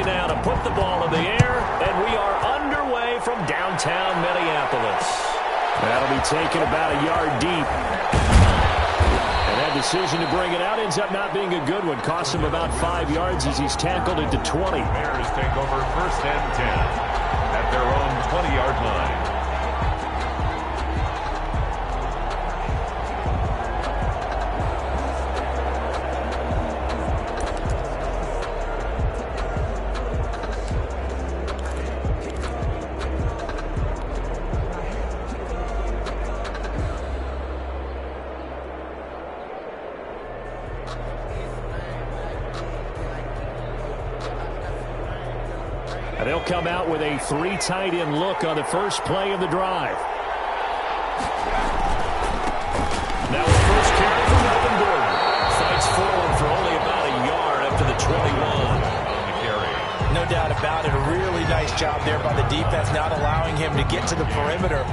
play now to put the ball in the air, and we are underway from downtown Minneapolis. That'll be taken about a yard deep. And that decision to bring it out ends up not being a good one. Costs him about 5 yards as he's tackled into 20. Bears take over 1st and 10 at their own 20-yard line. And they'll come out with a 3 tight end look on the first play of the drive. Now the first carry for Melvin Gordon. Fights forward for only about a yard up to the 21 on the carry. No doubt about it. A really nice job there by the defense, not allowing him to get to the perimeter.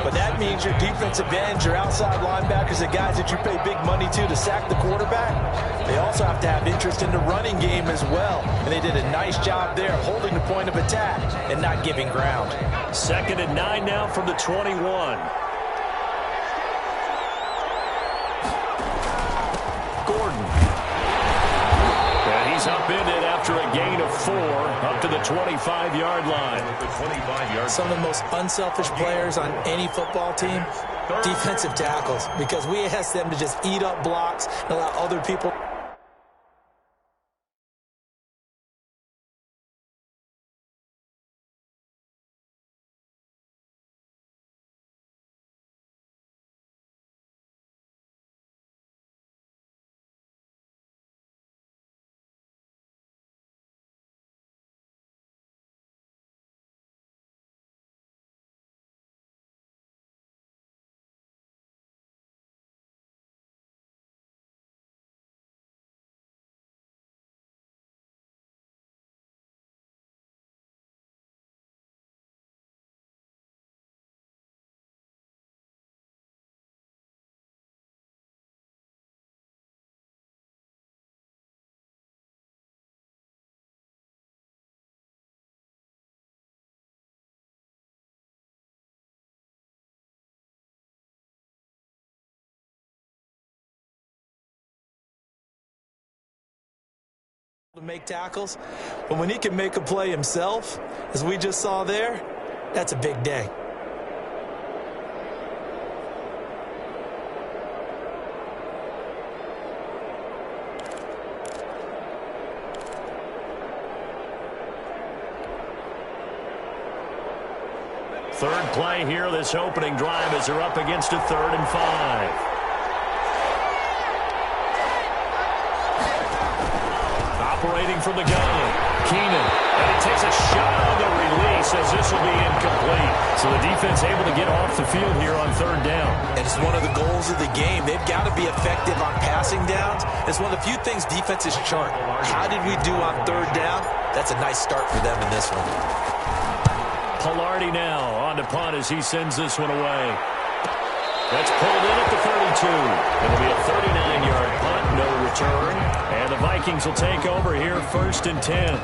But that means your defensive ends, your outside linebackers, the guys that you pay big money to sack the quarterback, they also have to have interest in the running game as well. And they did a nice job there holding the point of attack and not giving ground. 2nd and 9 now from the 21. Gordon. And he's upended after a gain of 4 up to the 25-yard line. Some of the most unselfish players on any football team, defensive tackles, because we ask them to just eat up blocks and allow other people. To make tackles, but when he can make a play himself, as we just saw there, that's a big day. Third play here, this opening drive, as they're up against a 3rd and 5. Operating from the gun, Keenan, and he takes a shot on the release as this will be incomplete. So the defense able to get off the field here on 3rd down. And it's one of the goals of the game. They've got to be effective on passing downs. It's one of the few things defenses chart. How did we do on 3rd down? That's a nice start for them in this one. Pilardi now on to punt as he sends this one away. That's pulled in at the 32. It'll be a 39-yard punt, no return. And the Vikings will take over here 1st and 10.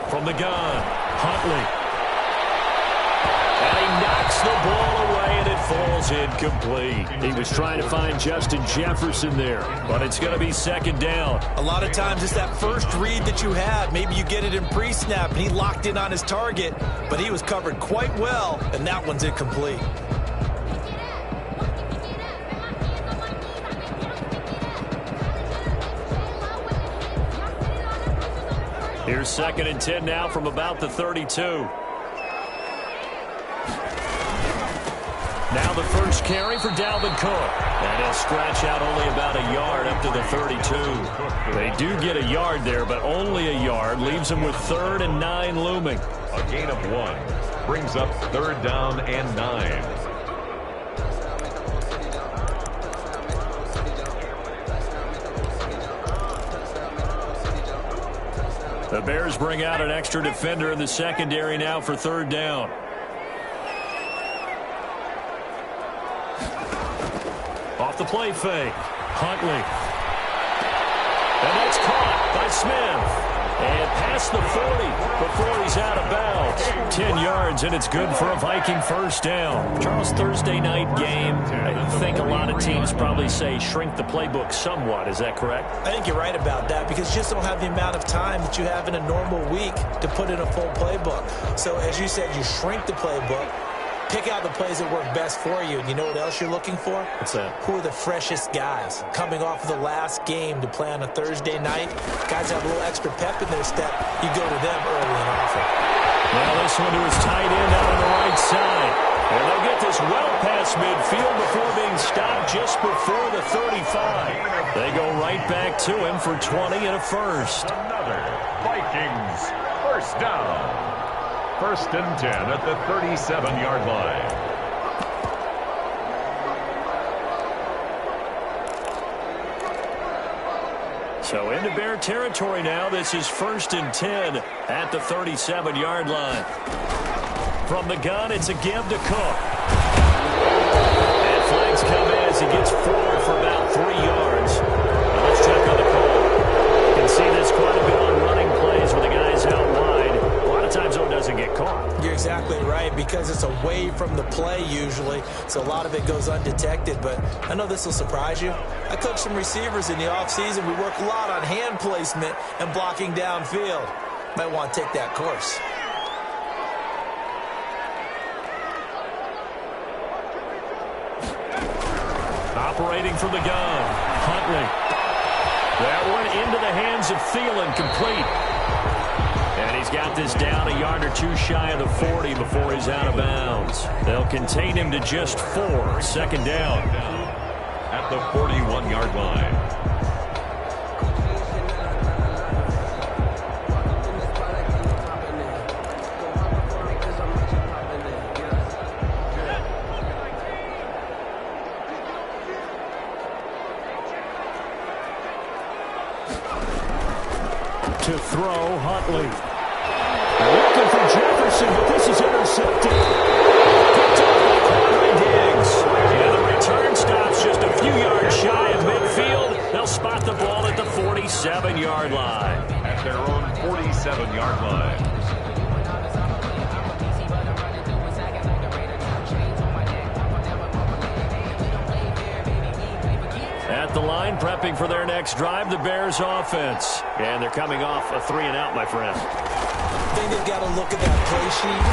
From the gun, Huntley. And he knocks the ball away, and it falls incomplete. He was trying to find Justin Jefferson there, but it's going to be 2nd down. A lot of times it's that first read that you have. Maybe you get it in pre-snap, and he locked in on his target, but he was covered quite well, and that one's incomplete. Here's 2nd and 10 now from about the 32. Now the first carry for Dalvin Cook. And he'll stretch out only about a yard up to the 32. They do get a yard there, but only a yard. Leaves them with 3rd and 9 looming. A gain of 1 brings up 3rd down and 9. The Bears bring out an extra defender in the secondary now for 3rd down. Off the play fake. Huntley. And that's caught by Smith. And past the 40 before he's out of bounds. 10 yards, and it's good for a Viking first down. Charles, Thursday night game, I think a lot of teams probably say shrink the playbook somewhat. Is that correct? I think you're right about that because you just don't have the amount of time that you have in a normal week to put in a full playbook. So, as you said, you shrink the playbook. Pick out the plays that work best for you. And you know what else you're looking for? What's that? Who are the freshest guys? Coming off of the last game to play on a Thursday night, guys have a little extra pep in their step. You go to them early and often. Now this one to his tight end out on the right side. And they'll get this well past midfield before being stopped just before the 35. They go right back to him for 20 and a first. Another Vikings first down. 1st and 10 at the 37-yard line. So into Bear territory now. This is 1st and 10 at the 37-yard line. From the gun, it's a give to Cook. And flags come in as he gets forward for about 3 yards. Now let's check on the call. You can see this quite a bit on running plays with the guys out wide. A lot of times, though, it doesn't get caught. You're exactly right because it's away from the play usually, so a lot of it goes undetected. But I know this will surprise you. I coach some receivers in the offseason. We work a lot on hand placement and blocking downfield. Might want to take that course. Operating from the gun, Huntley. That one into the hands of Thielen, complete. And he's got this down a yard or two shy of the 40 before he's out of bounds. They'll contain him to just 4. 2nd down. At the 41-yard line. To throw, Huntley. Looking for Jefferson, but this is intercepted. Picked up by Quandre Diggs. And the return stops just a few yards shy of midfield. They'll spot the ball at the 47-yard line. At their own 47-yard line. At the line, prepping for their next drive, the Bears offense. And they're coming off a 3-and-out, my friend. I think they've got to look at that play sheet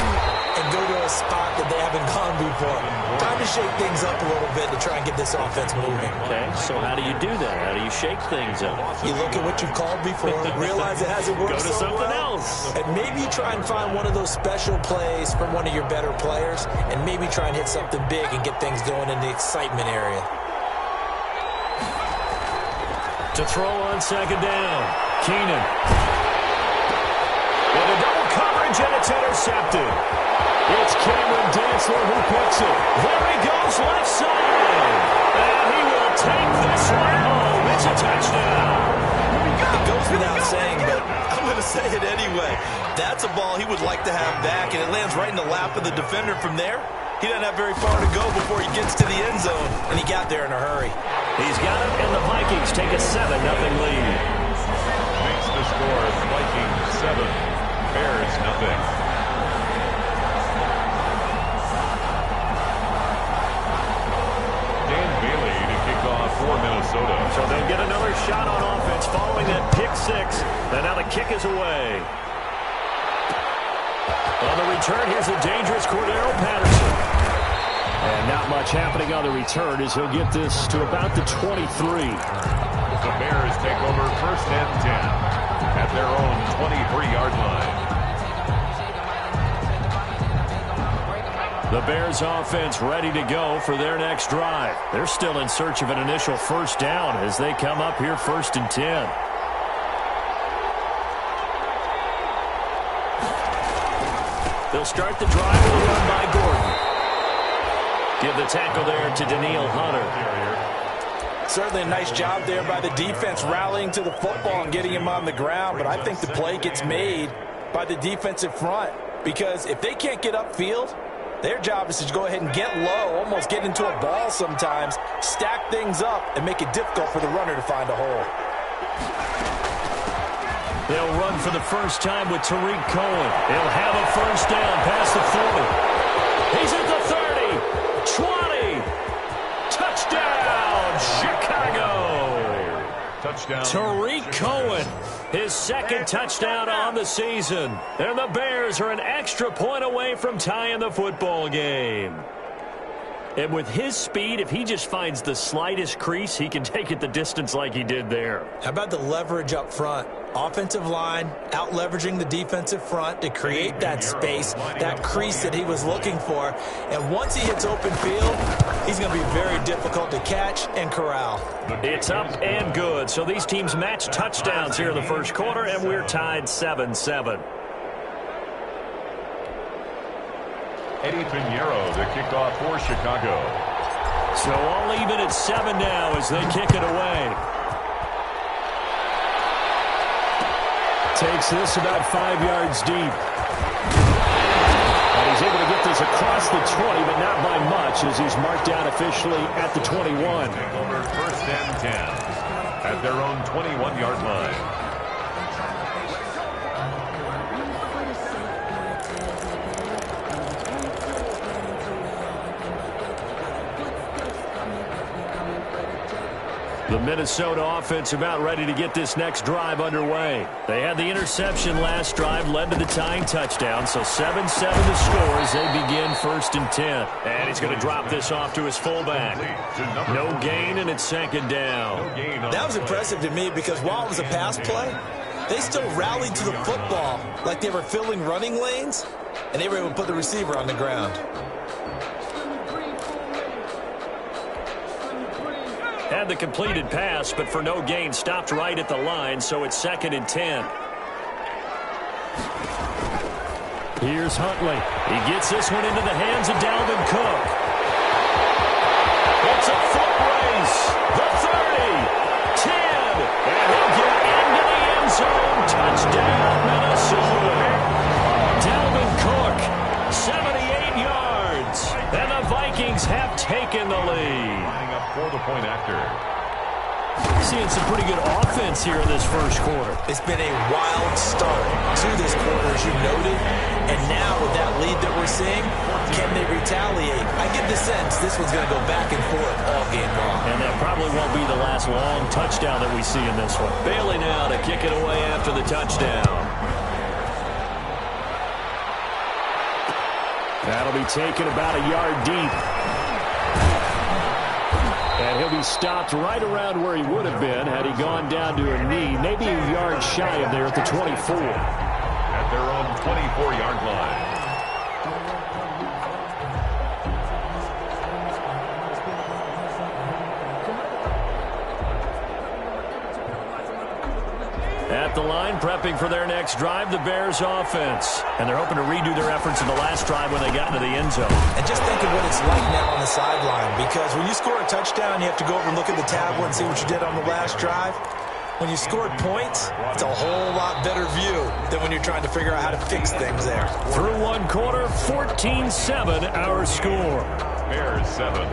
and go to a spot that they haven't gone before. Time to shake things up a little bit to try and get this offense moving. Okay, so how do you do that? How do you shake things up? You look at what you've called before, realize it hasn't worked so well. Go to something else. And maybe you try and find one of those special plays from one of your better players, and maybe try and hit something big and get things going in the excitement area. To throw on 2nd down, Keenan. With a double coverage, and it's intercepted. It's Cameron Dantzler who picks it. There he goes, left side. And he will take this one home. It's a touchdown. It goes without saying, but I'm going to say it anyway. That's a ball he would like to have back, and it lands right in the lap of the defender from there. He doesn't have very far to go before he gets to the end zone, and he got there in a hurry. He's got it, and the Vikings take a 7-0 lead. Makes the score Vikings 7, Bears nothing. Dan Bailey to kick off for Minnesota. So they get another shot on offense following that pick 6, and now the kick is away. On the return, here's a dangerous Cordero Patterson. And not much happening on the return as he'll get this to about the 23. The Bears take over 1st and 10 at their own 23-yard Bears offense ready to go for their next drive. They're still in search of an initial first down as they come up here 1st and 10. They'll start the drive with a run by Gordon. Give the tackle there to Daniil Hunter. Certainly a nice job there by the defense rallying to the football and getting him on the ground, but I think the play gets made by the defensive front because if they can't get upfield, their job is to go ahead and get low, almost get into a ball sometimes, stack things up, and make it difficult for the runner to find a hole. They'll run for the first time with Tariq Cohen. He'll have a first down past the 40. He's at the 30, 20. Touchdown, Chicago. Touchdown. Tariq Cohen, his second touchdown on the season. And the Bears are an extra point away from tying the football game. And with his speed, if he just finds the slightest crease, he can take it the distance like he did there. How about the leverage up front? Offensive line out leveraging the defensive front to create that space, that crease that he was looking for. And once he hits open field, he's going to be very difficult to catch and corral. It's up and good. So these teams match touchdowns here in the first quarter, and we're tied 7-7. Eddie Pinheiro, the kickoff for Chicago. So all even at 7 now as they kick it away. Takes this about 5 yards deep. And he's able to get this across the 20, but not by much as he's marked down officially at the 21. Over 1st and 10 at their own 21-yard line. The Minnesota offense about ready to get this next drive underway. They had the interception last drive, led to the tying touchdown, so 7-7 the score as they begin 1st and 10. And he's going to drop this off to his fullback. No gain, and it's 2nd down. That was impressive to me because while it was a pass play, they still rallied to the football like they were filling running lanes, and they were able to put the receiver on the ground. Had the completed pass, but for no gain, stopped right at the line, so it's 2nd and 10. Here's Huntley. He gets this one into the hands of Dalvin Cook. It's a foot race. The 30, 10, and he'll get into the end zone. Touchdown, Minnesota. Dalvin Cook, 78 yards, and the Vikings have taken the lead. For the point after. Seeing some pretty good offense here in this first quarter. It's been a wild start to this quarter, as you noted. And now with that lead that we're seeing, can they retaliate? I get the sense this one's going to go back and forth all game long. And that probably won't be the last long touchdown that we see in this one. Bailey now to kick it away after the touchdown. That'll be taken about a yard deep. And he'll be stopped right around where he would have been had he gone down to a knee, maybe a yard shy of there at the 24. At their own 24-yard line. At the line, prepping for their next drive, the Bears offense. And they're hoping to redo their efforts in the last drive when they got into the end zone. And just think of what it's like now on the sideline, because when you score a touchdown, you have to go over and look at the tablet and see what you did on the last drive. When you scored points, it's a whole lot better view than when you're trying to figure out how to fix things there. Through one quarter, 14-7 our score. Bears 7.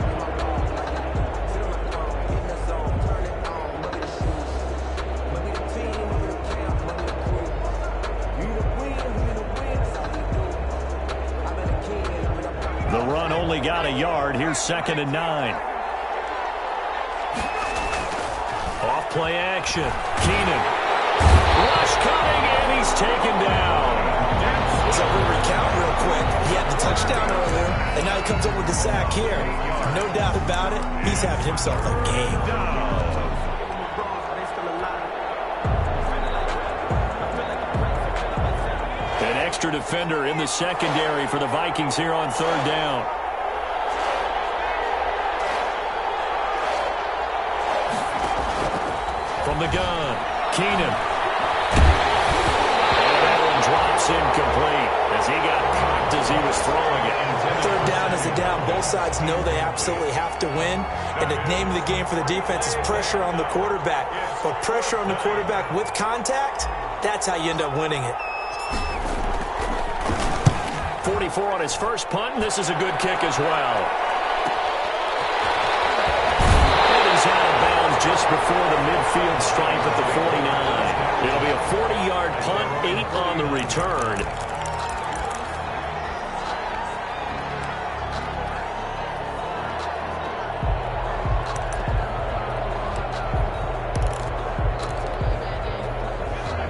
The run only got a yard. Here's 2nd and 9. Off play action. Keenan. Rush coming, and he's taken down. So we'll recount real quick. He had the touchdown earlier, and now he comes up with the sack here. No doubt about it, he's having himself a game. An extra defender in the secondary for the Vikings here on 3rd down. the gun, Keenan. And that one drops incomplete as he got popped as he was throwing it. Third down is a down. Both sides know they absolutely have to win. And the name of the game for the defense is pressure on the quarterback. But pressure on the quarterback with contact, that's how you end up winning it. 44 on his first punt, and this is a good kick as well. And he's out of bounds just before the midfield stripe at the 49. It'll be a 40-yard punt, 8 on the return.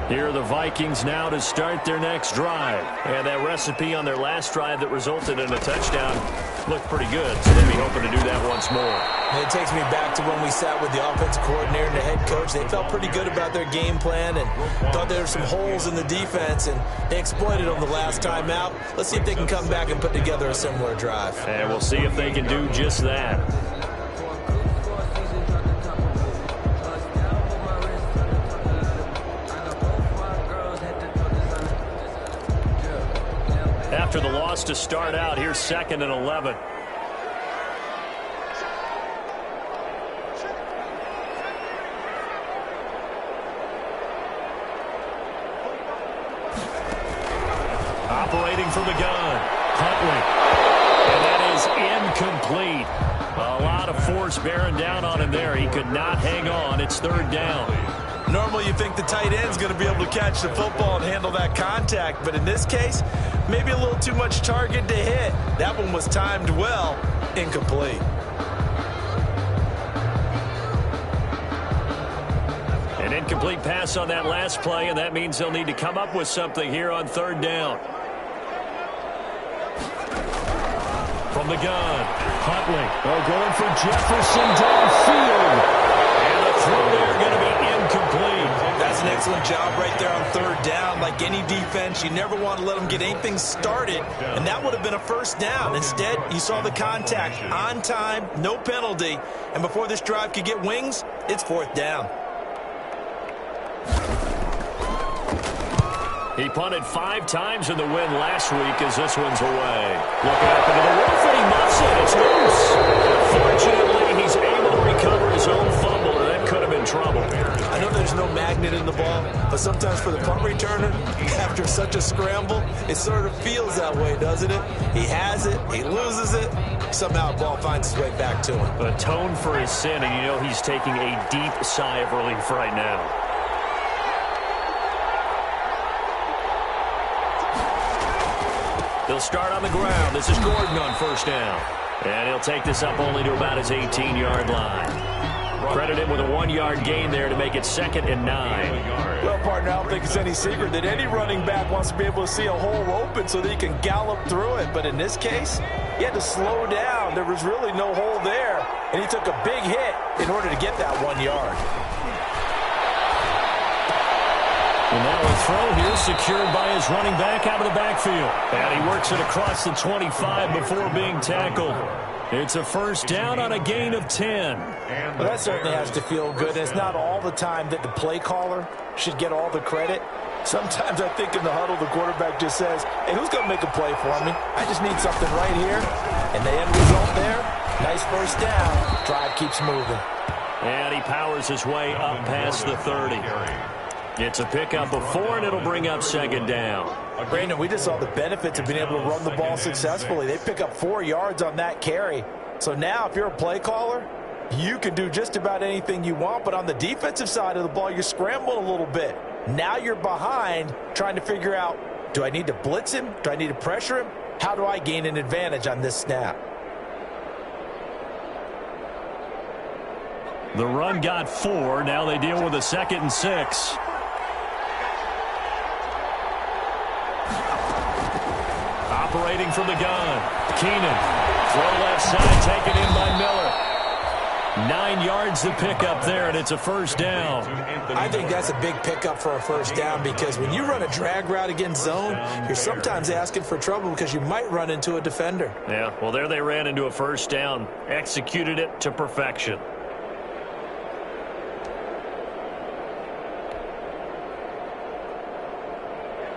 Here are the Vikings now to start their next drive. And that recipe on their last drive that resulted in a touchdown looked pretty good. So they'll be hoping to do that once more. It takes me back to when we sat with the offensive coordinator and the head coach. They felt pretty good about their game plan and thought there were some holes in the defense, and they exploited them the last time out. Let's see if they can come back and put together a similar drive. And we'll see if they can do just that. After the loss to start out, here's 2nd and 11. Operating from the gun, Huntley. And that is incomplete. A lot of force bearing down on him there. He could not hang on. It's 3rd down. Normally you think the tight end's going to be able to catch the football and handle that contact, but in this case, maybe a little too much target to hit. That one was timed well, incomplete. An incomplete pass on that last play, and that means they'll need to come up with something here on 3rd down. From the gun, Huntley. Oh, going for Jefferson downfield. And the throw there going to be incomplete. That's an excellent job right there on 3rd down. Like any defense, you never want to let them get anything started, and that would have been a 1st down. Instead, you saw the contact on time, no penalty, and before this drive could get wings, it's 4th down. He punted 5 times in the win last week as this one's away. Looking up into the roof, and he muffs it. It's loose. Fortunately, he's able to recover his own fumble, and that could have been trouble. I know there's no magnet in the ball, but sometimes for the punt returner, after such a scramble, it sort of feels that way, doesn't it? He has it, he loses it, somehow the ball finds its way back to him. Atone for his sin, and you know he's taking a deep sigh of relief right now. He'll start on the ground. This is Gordon on 1st down. And he'll take this up only to about his 18-yard line. Credit him with a 1-yard gain there to make it 2nd and 9. Well, partner, I don't think it's any secret that any running back wants to be able to see a hole open so that he can gallop through it. But in this case, he had to slow down. There was really no hole there. And he took a big hit in order to get that 1 yard. And now a throw here secured by his running back out of the backfield. And he works it across the 25 before being tackled. It's a 1st down on a gain of 10. Well, that certainly has to feel good. It's not all the time that the play caller should get all the credit. Sometimes I think in the huddle, the quarterback just says, hey, who's going to make a play for me? I just need something right here. And the end result there, nice 1st down. Drive keeps moving. And he powers his way up past the 30. It's a pickup of 4, and it'll bring up 2nd down. Brandon, we just saw the benefits of being able to run the ball successfully. They pick up 4 yards on that carry. So now if you're a play caller, you can do just about anything you want. But on the defensive side of the ball, you're scrambling a little bit. Now you're behind trying to figure out, do I need to blitz him? Do I need to pressure him? How do I gain an advantage on this snap? The run got 4. Now they deal with a 2nd and 6. Operating from the gun, Keenan. Throw left side, taken in by Miller. 9 yards to pick up there, and it's a 1st down. I think that's a big pickup for a 1st down because when you run a drag route against zone, you're sometimes asking for trouble because you might run into a defender. Yeah, well, there they ran into a 1st down. Executed it to perfection.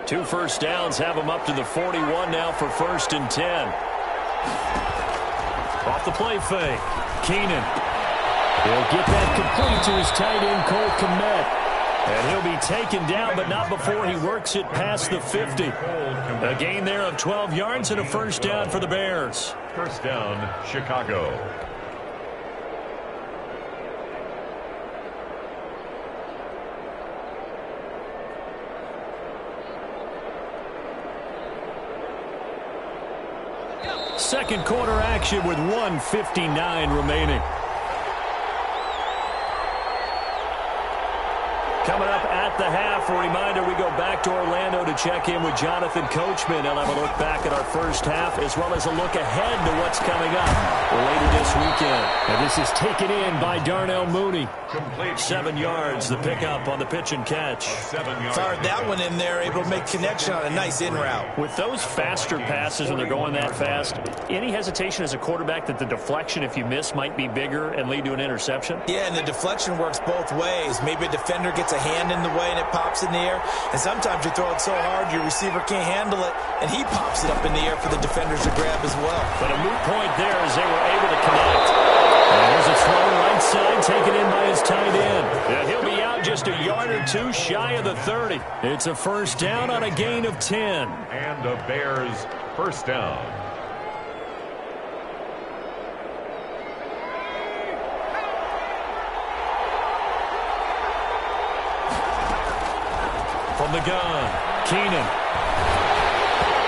2 first downs have him up to the 41 now for 1st and 10. Off the play fake. Keenan. He'll get that complete to his tight end, Cole Kmet. And he'll be taken down, but not before he works it past the 50. A gain there of 12 yards and a 1st down for the Bears. 1st down, Chicago. Second quarter action with 1:59 remaining. Coming up at the half, a reminder, we go back to Orlando to check in with Jonathan Coachman. He'll have a look back at our first half as well as a look ahead to what's coming up later this weekend. And this is taken in by Darnell Mooney. 7 yards, the pickup on the pitch and catch. Fired that one in there, able to make connection on a nice in route. With those faster passes when they're going that fast, any hesitation as a quarterback that the deflection, if you miss, might be bigger and lead to an interception? Yeah, and the deflection works both ways. Maybe a defender gets a hand in the way and it pops in the air, and sometimes you throw it so hard your receiver can't handle it, and he pops it up in the air for the defenders to grab as well. But a moot point there as they were able to connect. And there's a throw right side taken in by his tight end. And he'll be out just a yard or two shy of the 30. It's a 1st down on a gain of 10. And the Bears 1st down. From the gun, Keenan.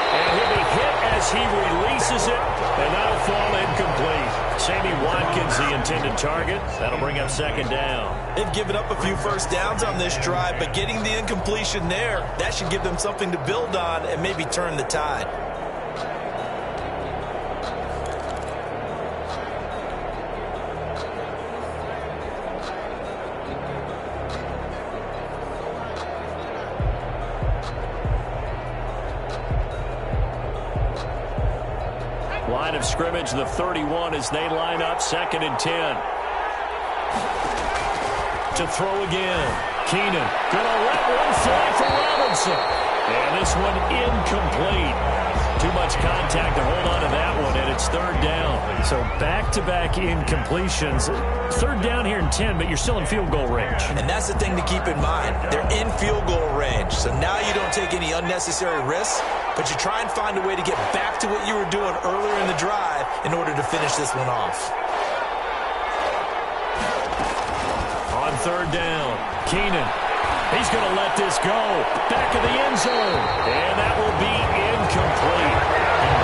And he'll be hit as he releases it, and that'll fall incomplete. Sammy Watkins, the intended target. That'll bring up 2nd down. They've given up a few 1st downs on this drive, but getting the incompletion there, that should give them something to build on and maybe turn the tide. Line of scrimmage, the 31 as they line up 2nd and 10. To throw again. Keenan gonna let one fly for Robinson. And this one incomplete. Too much contact to hold on to that one, and it's 3rd down. So back-to-back incompletions. 3rd down here in 10, but you're still in field goal range. And that's the thing to keep in mind. They're in field goal range, so now you don't take any unnecessary risks, but you try and find a way to get back to what you were doing earlier in the drive in order to finish this one off. On 3rd down, Keenan. He's going to let this go. Back of the end zone. And that will be incomplete.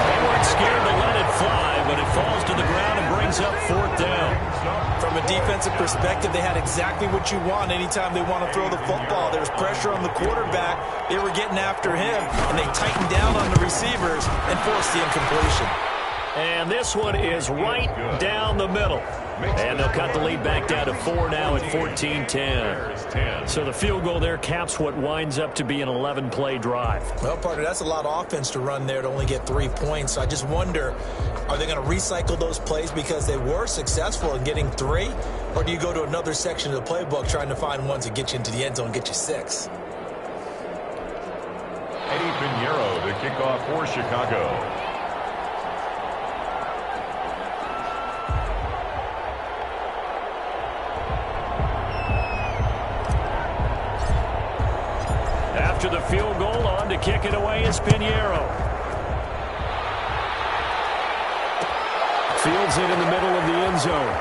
They weren't scared to let it fly, but it falls to the ground and brings up 4th down. From a defensive perspective, they had exactly what you want anytime they want to throw the football. There was pressure on the quarterback. They were getting after him, and they tightened down on the receivers and forced the incompletion. And this one is right down the middle. And they'll cut the lead back down to 4 now at 14-10. So the field goal there caps what winds up to be an 11-play drive. Well, partner, that's a lot of offense to run there to only get 3 points. So I just wonder, are they going to recycle those plays because they were successful in getting 3? Or do you go to another section of the playbook trying to find ones that get you into the end zone and get you 6? Eddie Pinheiro, the kickoff for Chicago. After the field goal, on to kick it away is Pinheiro. Fields it in the middle of the end zone.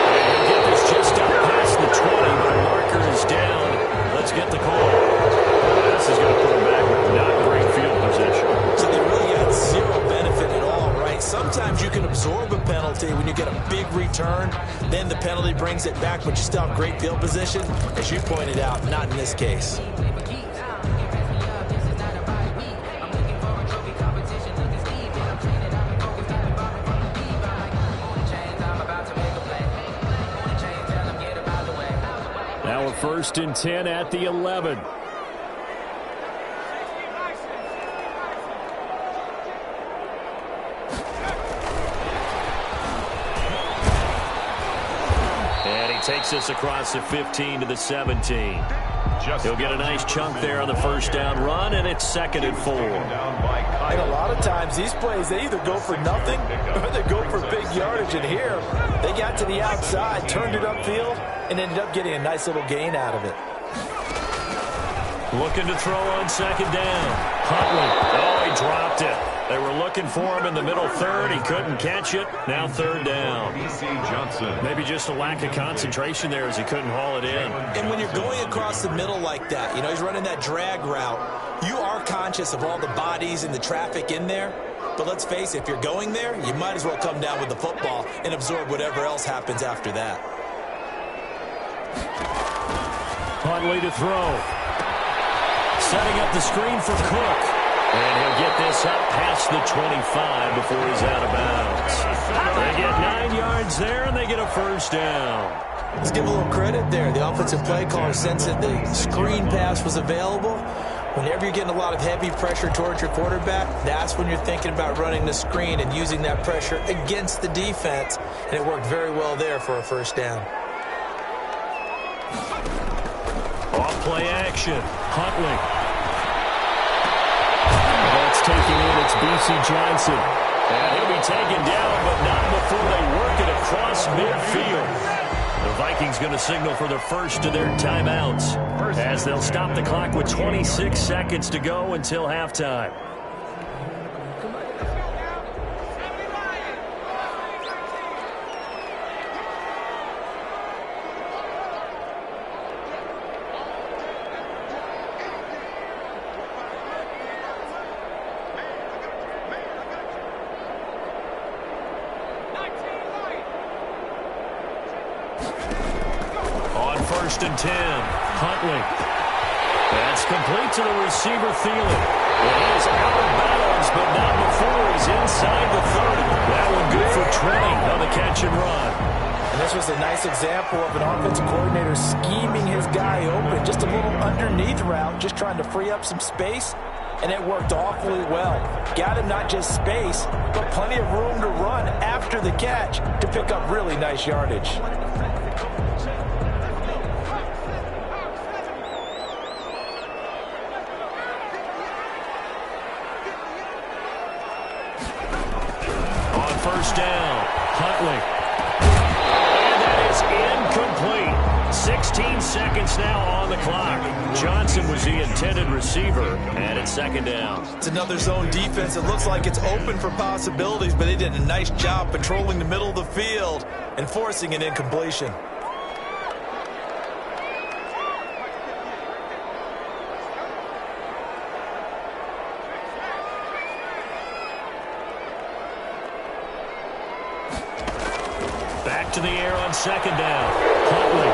And he'll get this just up past the 20, but the marker is down. Let's get the call. This is going to put him back with not great field position. So they really got 0 benefit at all, right? Sometimes you can absorb a penalty when you get a big return. Then the penalty brings it back, but you still have great field position. As you pointed out, not in this case. Now a 1st and 10 at the 11. Takes us across the 15 to the 17. He'll get a nice chunk there on the first down run, and it's 2nd and 4. And a lot of times these plays, they either go for nothing or they go for big yardage. And here, they got to the outside, turned it upfield, and ended up getting a nice little gain out of it. Looking to throw on 2nd down. Huntley. Oh, he dropped it. They were looking for him in the middle third. He couldn't catch it. Now 3rd down. Maybe just a lack of concentration there as he couldn't haul it in. And when you're going across the middle like that, you know, he's running that drag route, you are conscious of all the bodies and the traffic in there. But let's face it, if you're going there, you might as well come down with the football and absorb whatever else happens after that. Huntley to throw. Setting up the screen for Cook. And he'll get this up past the 25 before he's out of bounds. They get 9 yards there, and they get a first down. Let's give a little credit there. The offensive play caller sensed that the screen pass was available. Whenever you're getting a lot of heavy pressure towards your quarterback, that's when you're thinking about running the screen and using that pressure against the defense. And it worked very well there for a first down. Off play action. Huntley. That's taken in. It's B.C. Johnson. And he'll be taken down, but not before they work it across midfield. The Vikings going to signal for the first of their timeouts as they'll stop the clock with 26 seconds to go until halftime. First and 10. Huntley. That's complete to the receiver, Thielen. And he is out of bounds, but not before he's inside the 30. That one good for 20 on the catch and run. And this was a nice example of an offensive coordinator scheming his guy open. Just a little underneath route, just trying to free up some space. And it worked awfully well. Got him not just space, but plenty of room to run after the catch to pick up really nice yardage. First down, Huntley. And that is incomplete. 16 seconds now on the clock. Johnson was the intended receiver, and it's 2nd down. It's another zone defense. It looks like it's open for possibilities, but they did a nice job patrolling the middle of the field and forcing an incompletion. Back to the air on 2nd down. Huntley.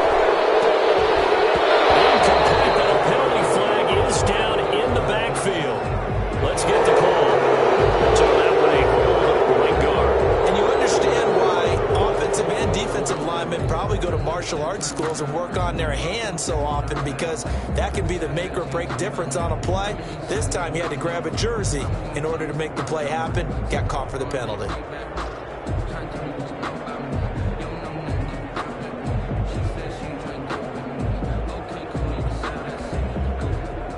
Incomplete, but a penalty flag is down in the backfield. Let's get the call. So that one a hold right guard. And you understand why offensive and defensive linemen probably go to martial arts schools and work on their hands so often, because that can be the make or break difference on a play. This time he had to grab a jersey in order to make the play happen. Got caught for the penalty.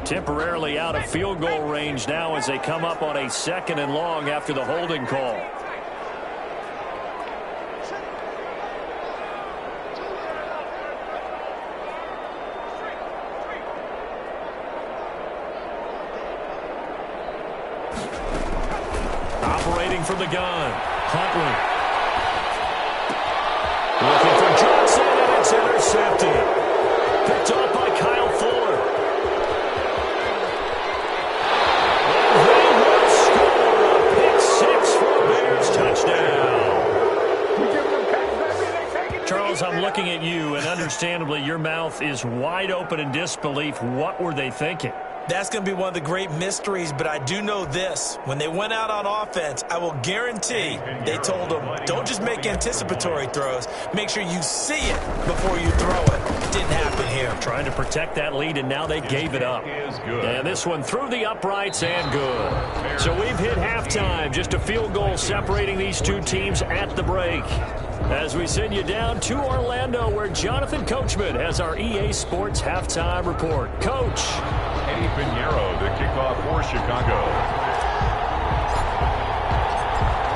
Temporarily out of field goal range now as they come up on a 2nd and long after the holding call. Operating from the gun, Huntley. Looking for Johnson, and it's intercepted. Picked off by Kyle Fuller. Charles, I'm looking at you, and understandably, your mouth is wide open in disbelief. What were they thinking? That's going to be one of the great mysteries, but I do know this. When they went out on offense, I will guarantee they told them, don't just make anticipatory throws. Make sure you see it before you throw it. Didn't happen here. Trying to protect that lead, and now they gave it up. And this one through the uprights and good. So we've hit halftime. Just a field goal separating these two teams at the break. As we send you down to Orlando, where Jonathan Coachman has our EA Sports halftime report. Coach. Eddie Pinheiro, the kickoff for Chicago.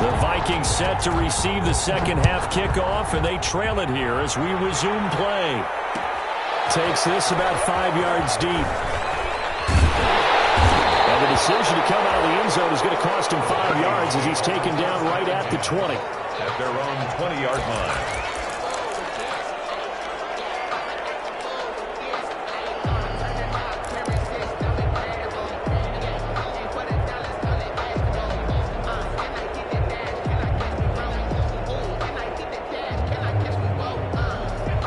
The Vikings set to receive the second half kickoff, and they trail it here as we resume play. Takes this about 5 yards deep. And the decision to come out of the end zone is going to cost him 5 yards as he's taken down right at the 20. At their own 20-yard line.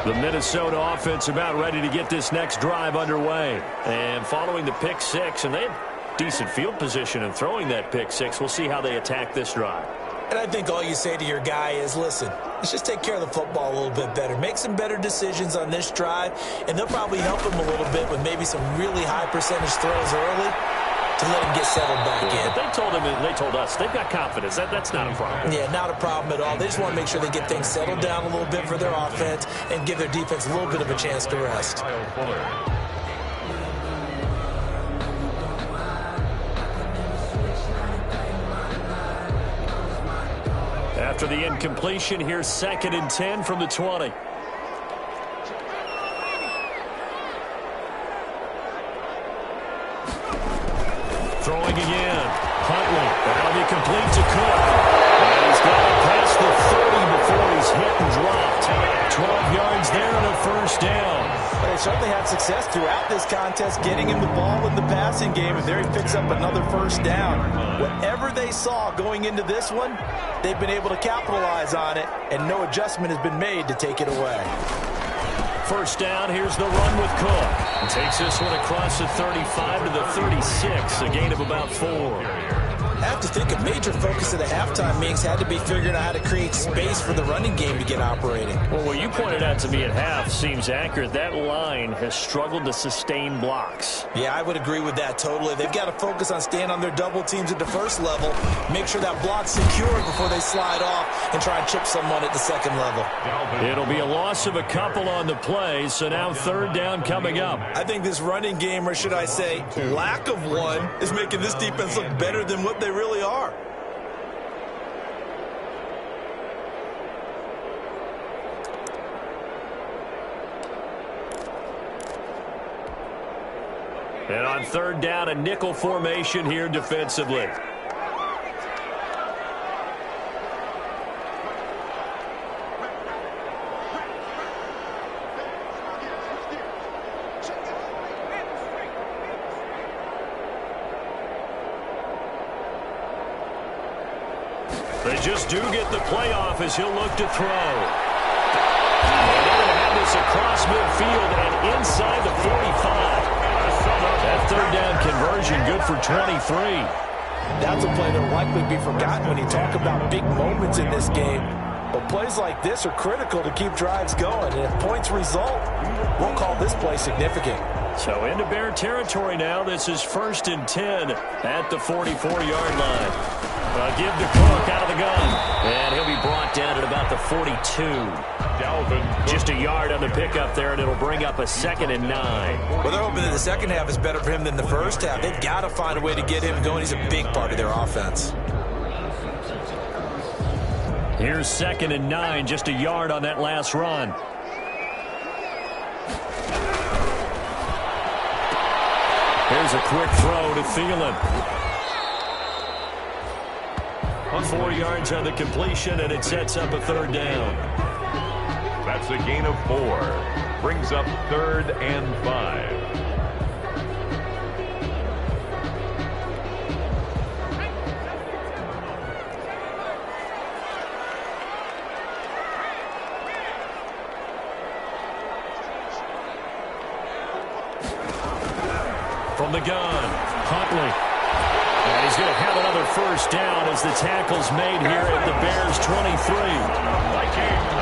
The Minnesota offense about ready to get this next drive underway. And following the pick six, and they had decent field position in throwing that pick six. We'll see how they attack this drive. And I think all you say to your guy is, listen, let's just take care of the football a little bit better. Make some better decisions on this drive, and they'll probably help him a little bit with maybe some really high percentage throws early to let him get settled back in. But they told him, and they told us, they've got confidence. That's not a problem. Yeah, not a problem at all. They just want to make sure they get things settled down a little bit for their offense and give their defense a little bit of a chance to rest. After the incompletion, here's 2nd and 10 from the 20. Throwing again. Huntley. That'll be complete to Cook. And he's got it past the 30 before he's hit and dropped. 12 yards there and a first down. They certainly had success throughout this contest getting him the ball in the passing game, and there he picks up another first down. Whatever they saw going into this one, they've been able to capitalize on it, and no adjustment has been made to take it away. First down, here's the run with Cook. And takes this one across the 35 to the 36, a gain of about 4. I have to think a major focus of the halftime meetings had to be figuring out how to create space for the running game to get operating. Well, what you pointed out to me at half seems accurate. That line has struggled to sustain blocks. Yeah, I would agree with that totally. They've got to focus on staying on their double teams at the first level, make sure that block's secured before they slide off and try and chip someone at the second level. It'll be a loss of a couple on the play, so now 3rd down coming up. I think this running game, or should I say lack of one, is making this defense look better than what they really are. And on 3rd down, a nickel formation here defensively. They just do get the playoff as he'll look to throw. And they're going to have this across midfield and inside the 45. That 3rd down conversion good for 23. That's a play that will likely be forgotten when you talk about big moments in this game. But plays like this are critical to keep drives going. And if points result, we'll call this play significant. So into Bear territory now. This is 1st and 10 at the 44-yard line. Give to Cook out of the gun. And he'll be brought down at about the 42. Just a yard on the pickup there, and it'll bring up a 2nd and 9. Well, they're hoping that the second half is better for him than the first half. They've got to find a way to get him going. He's a big part of their offense. Here's 2nd and 9, just a yard on that last run. Here's a quick throw to Thielen. 4 yards on the completion, and it sets up a 3rd down. That's a gain of 4. Brings up 3rd and 5. From the gun, Huntley. And he's going to have another first down as the tackle's made here at the Bears' 23.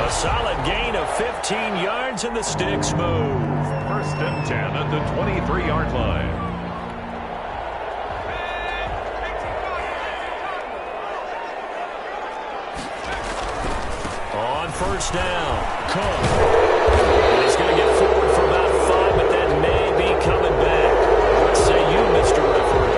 A solid gain of 15 yards, and the sticks move. 1st and 10 at the 23-yard line. On first down. Cook. And he's going to get forward for about 5, but that may be coming back. What say you, Mr. Referee?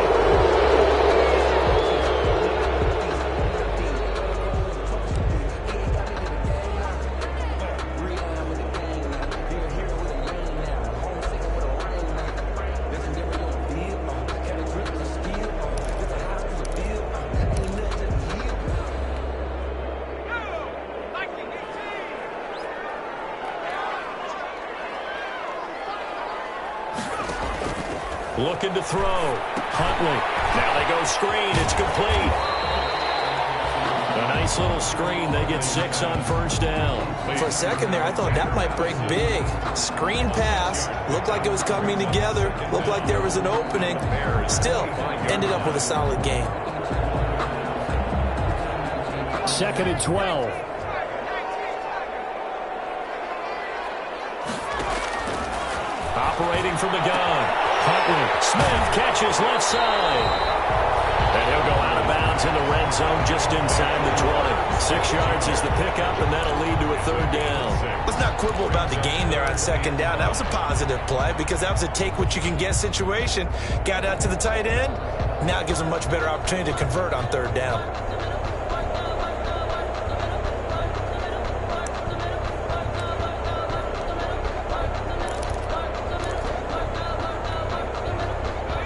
Looking to throw. Huntley. Now they go screen. It's complete. A nice little screen. They get 6 on first down. For a second there, I thought that might break big. Screen pass. Looked like it was coming together. Looked like there was an opening. Still, ended up with a solid game. 2nd and 12. Operating from the gun. Huntley. Smith catches left side. And he'll go out of bounds in the red zone just inside the 20. 6 yards is the pickup, and that'll lead to a 3rd down. Let's not quibble about the gain there on 2nd down. That was a positive play because that was a take-what-you-can-get situation. Got out to the tight end. Now it gives them a much better opportunity to convert on 3rd down.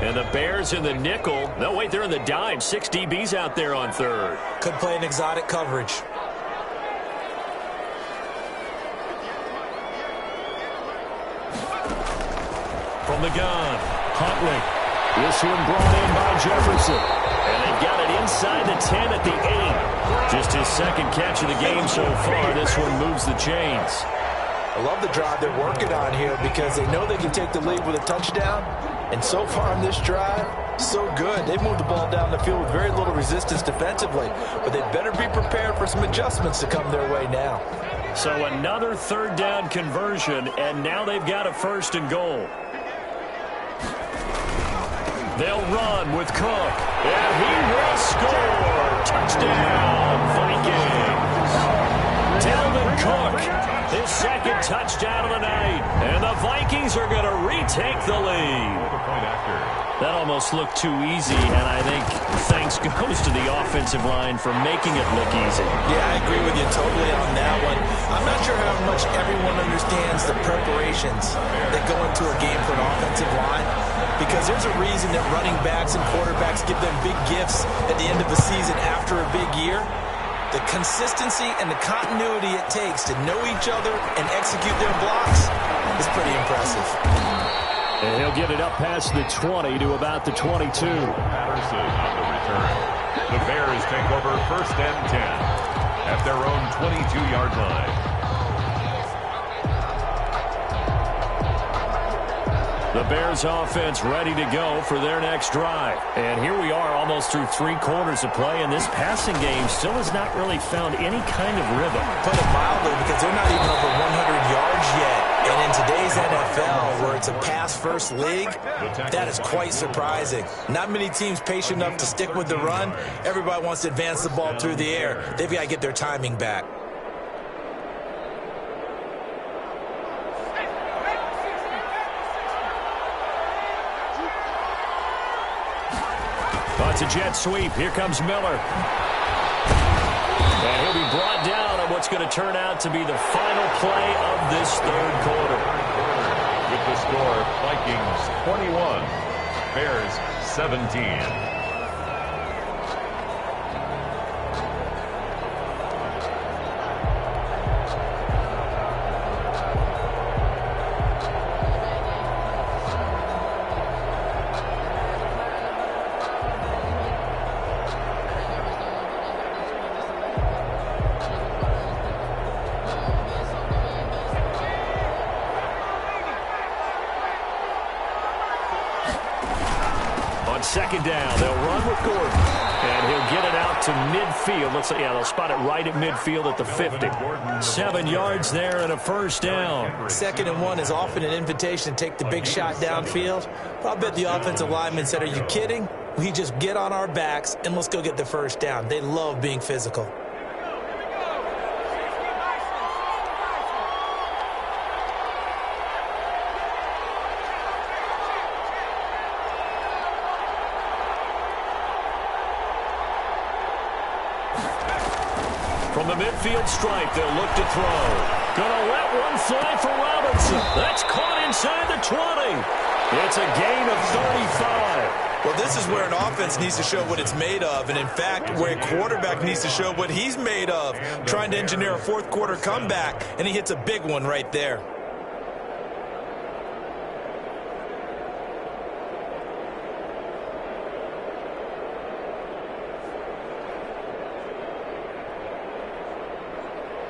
And the Bears in the nickel. No, wait, they're in the dime. 6 DBs out there on 3rd. Could play an exotic coverage. From the gun, Huntley. This one brought in by Jefferson. And they've got it inside the 10 at the 8. Just his 2nd catch of the game so far. This one moves the chains. I love the drive they're working on here because they know they can take the lead with a touchdown. And so far on this drive, so good. They've moved the ball down the field with very little resistance defensively. But they better be prepared for some adjustments to come their way now. So another 3rd down conversion, and now they've got a 1st and goal. They'll run with Cook. And he will score. Touchdown, Vikings. Dalvin Cook, his 2nd touchdown of the night. And the Vikings are going to retake the lead. That almost looked too easy, and I think thanks goes to the offensive line for making it look easy. Yeah, I agree with you totally on that one. I'm not sure how much everyone understands the preparations that go into a game for an offensive line, because there's a reason that running backs and quarterbacks give them big gifts at the end of the season after a big year. The consistency and the continuity it takes to know each other and execute their blocks is pretty impressive. And he'll get it up past the 20 to about the 22. Patterson on the return. The Bears take over 1st and 10 at their own 22-yard line. The Bears offense ready to go for their next drive. And here we are almost through 3 quarters of play, and this passing game still has not really found any kind of rhythm. Put it mildly, because they're not even over 100 yards yet. And in today's NFL, where it's a pass-first league, that is quite surprising. Not many teams patient enough to stick with the run. Everybody wants to advance the ball through the air. They've got to get their timing back. It's a jet sweep. Here comes Miller. And he'll be brought down on what's going to turn out to be the final play of this 3rd quarter. With the score, Vikings 21, Bears 17. On 2nd down, they'll run with Gordon. And he'll get it out to midfield. Looks like, yeah, they'll spot it right at midfield at the 50. 7 yards there and a 1st down. 2nd and 1 is often an invitation to take the big shot downfield. But I bet the offensive lineman said, are you kidding? We just get on our backs and let's go get the 1st down. They love being physical. From the midfield stripe, they'll look to throw. Gonna let one fly for Robinson. That's caught inside the 20. It's a gain of 35. Well, this is where an offense needs to show what it's made of, and in fact, where a quarterback needs to show what he's made of, trying to engineer a fourth-quarter comeback, and he hits a big one right there.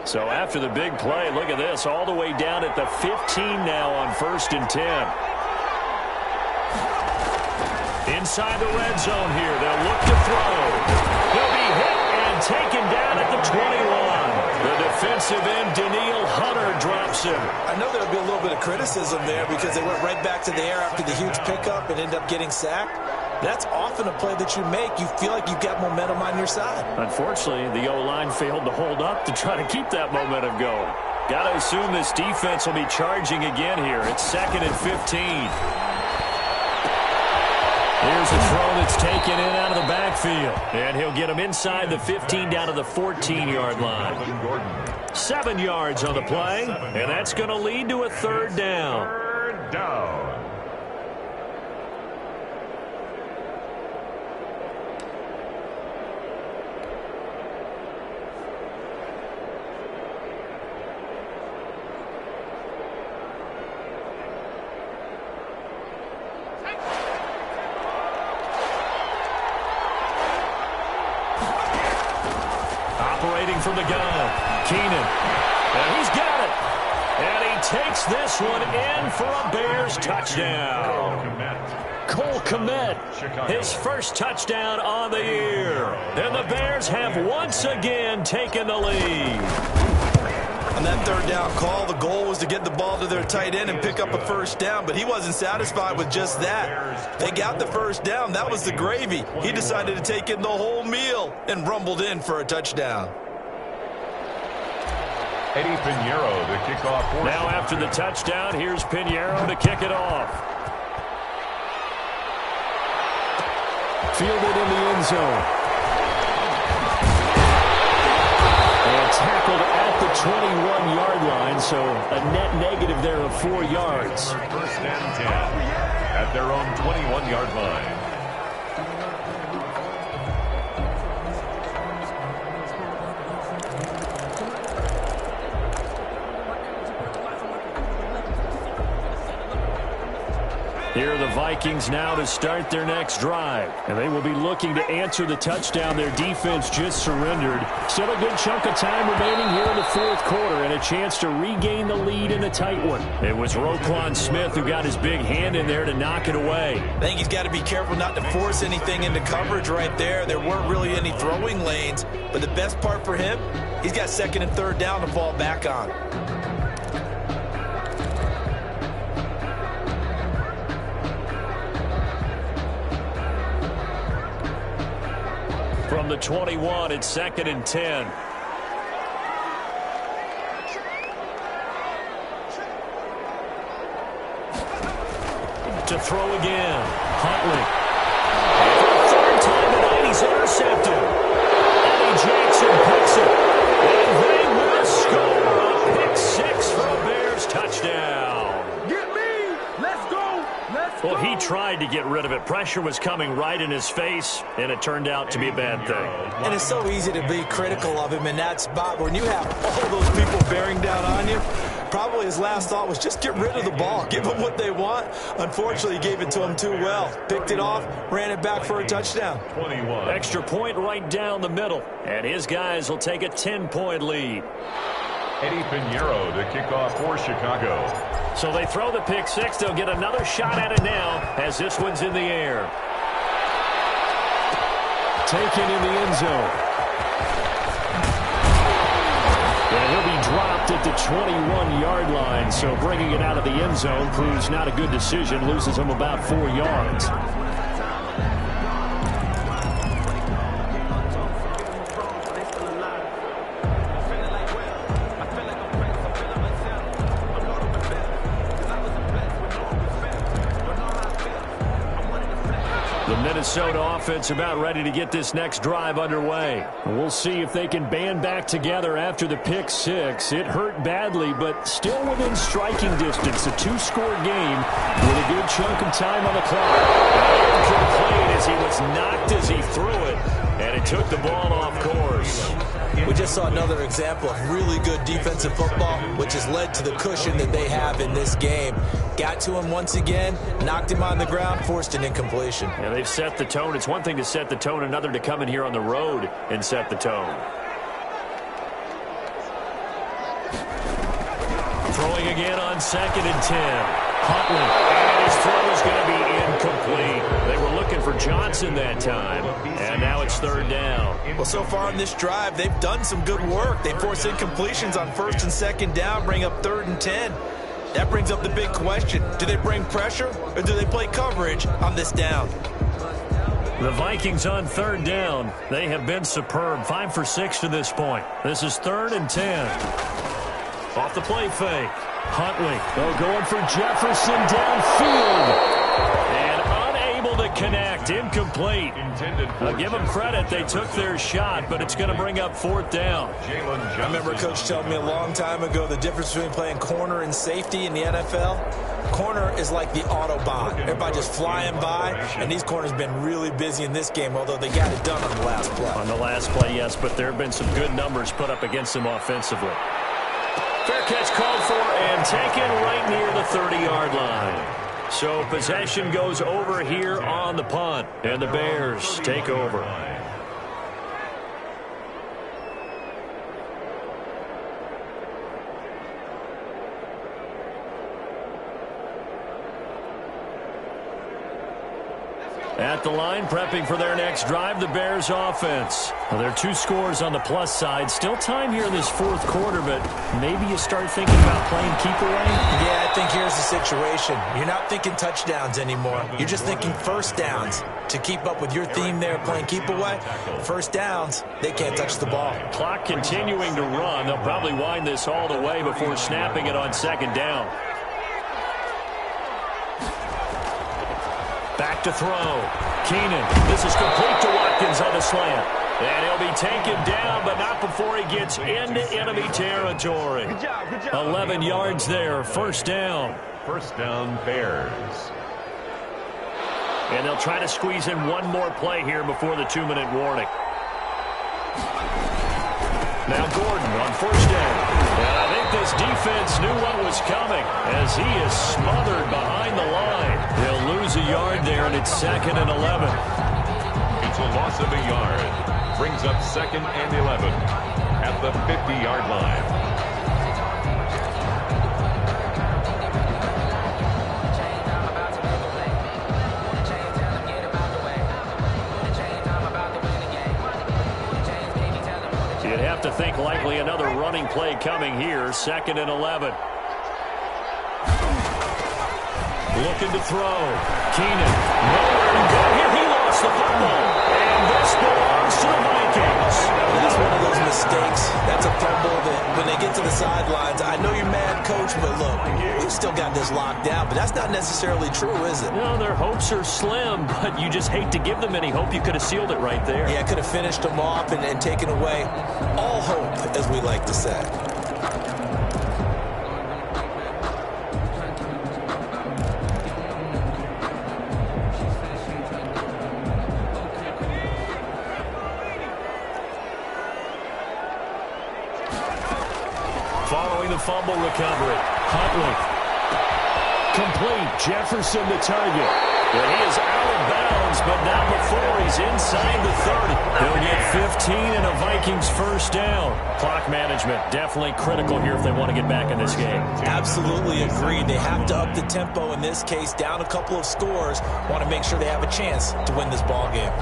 So after the big play, look at this, all the way down at the 15 now on 1st and 10. Inside the red zone here, they'll look to throw. He'll be hit and taken down at the 21. The defensive end, Daniil Hunter, drops him. I know there'll be a little bit of criticism there because they went right back to the air after the huge pickup and ended up getting sacked. That's often a play that you make. You feel like you've got momentum on your side. Unfortunately, the O-line failed to hold up to try to keep that momentum going. Got to assume this defense will be charging again here. It's 2nd and 15. Here's a throw that's taken in out of the backfield. And he'll get him inside the 15 down to the 14-yard line. 7 yards on the play, and that's going to lead to a 3rd down. 3rd down. From the gun, Keenan, and he's got it, and he takes this one in for a Bears touchdown. Cole Kmet, his first touchdown on the year, and the Bears have once again taken the lead. On that 3rd down call, the goal was to get the ball to their tight end and pick up a 1st down, but he wasn't satisfied with just that. They got the 1st down. That was the gravy. He decided to take in the whole meal and rumbled in for a touchdown. Eddie Pinheiro to kick off. Now after the touchdown, here's Pinheiro to kick it off. Fielded in the end zone. And tackled at the 21-yard line, so a net negative there of 4 yards. 1st and 10 at their own 21-yard line. Here are the Vikings now to start their next drive. And they will be looking to answer the touchdown their defense just surrendered. Still a good chunk of time remaining here in the 4th quarter and a chance to regain the lead in a tight one. It was Roquan Smith who got his big hand in there to knock it away. I think he's got to be careful not to force anything into coverage right there. There weren't really any throwing lanes. But the best part for him, he's got 2nd and 3rd down to fall back on. From the 21, it's 2nd and 10. To throw again. Huntley. And for the 3rd time tonight, he's intercepted. Eddie Jackson picks it. And they will score a pick 6 for a Bears touchdown. Get me! Let's go! Let's go! Well, he tried to get rid of it. Pressure was coming right in his face, and it turned out to be a bad thing. And it's so easy to be critical of him in that spot when you have all those people bearing down on you. Probably his last thought was just get rid of the ball. Give them what they want. Unfortunately, he gave it to them too well. Picked it off, ran it back for a touchdown. 21. Extra point right down the middle. And his guys will take a 10-point lead. Eddie Pinheiro to kick off for Chicago. So they throw the pick 6. They'll get another shot at it now as this one's in the air. Taken in the end zone. And he'll be dropped at the 21-yard line, so bringing it out of the end zone proves not a good decision, loses him about 4 yards. The Minnesota offense about ready to get this next drive underway. We'll see if they can band back together after the pick six. It hurt badly, but still within striking distance. A two-score game with a good chunk of time on the clock. Incomplete as he was knocked as he threw it, and it took the ball off course. We just saw another example of really good defensive football, which has led to the cushion that they have in this game. Got to him once again, knocked him on the ground, forced an incompletion. Yeah, they've set the tone. It's one thing to set the tone, another to come in here on the road and set the tone. Throwing again on 2nd and 10. Huntley, and his throw is going to be incomplete. They were looking for Johnson that time, and now it's 3rd down. Well, so far on this drive, they've done some good work. They force incompletions on 1st and 2nd down, bring up 3rd and 10. That brings up the big question. Do they bring pressure, or do they play coverage on this down? The Vikings on 3rd down. They have been superb. 5 for 6 to this point. This is 3rd and 10. Off the play fake. Huntley, going for Jefferson downfield. And unable to connect. Incomplete. I'll give them credit. They took their shot, but it's going to bring up 4th down. I remember Coach telling me a long time ago the difference between playing corner and safety in the NFL. Corner is like the Autobahn. Everybody just flying by, and these corners have been really busy in this game, although they got it done on the last play. On the last play, yes, but there have been some good numbers put up against them offensively. Fair catch called for and taken right near the 30-yard line. So possession goes over here on the punt, and the Bears take over. At the line, prepping for their next drive, the Bears offense. Well, there are 2 scores on the plus side. Still time here in this 4th quarter, but maybe you start thinking about playing keep away? Yeah, I think here's the situation. You're not thinking touchdowns anymore. You're just thinking first downs. To keep up with your theme there, playing keep away, first downs, they can't touch the ball. Clock continuing to run. They'll probably wind this all the way before snapping it on 2nd down. Back to throw. Keenan. This is complete to Watkins on the slant. And he'll be taken down, but not before he gets into enemy territory. 11 yards there. 1st down. 1st down, Bears. And they'll try to squeeze in one more play here before the 2-minute warning. Now Gordon on 1st down. And I think this defense knew what was coming as he is smothered behind the line. They'll lose a yard there, and it's 2nd and 11. It's a loss of a yard. Brings up 2nd and 11 at the 50-yard line. You'd have to think likely another running play coming here. 2nd and 11. Looking to throw. Keenan. Nowhere to go here. He lost the football. And this belongs to the Vikings. That's one of those mistakes. That's a fumble that when they get to the sidelines, I know you're mad, Coach, but look, we've still got this locked down. But that's not necessarily true, is it? No, their hopes are slim, but you just hate to give them any hope. You could have sealed it right there. Yeah, could have finished them off and taken away all hope, as we like to say. Following the fumble recovery, Huntley. Complete. Jefferson the target. Well, he is out of bounds, but not before he's inside the 30. He'll get 15 and a Vikings 1st down. Clock management definitely critical here if they want to get back in this game. Absolutely agreed. They have to up the tempo in this case, down a couple of scores. Want to make sure they have a chance to win this ball game.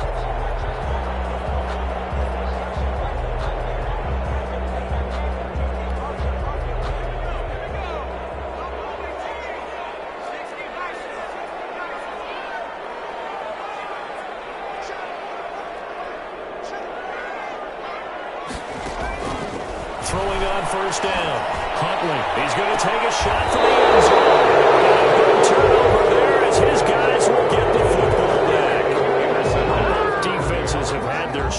Throwing on 1st down. Huntley, he's going to take a shot for the end zone. Good turnover there as his guys will get the football back.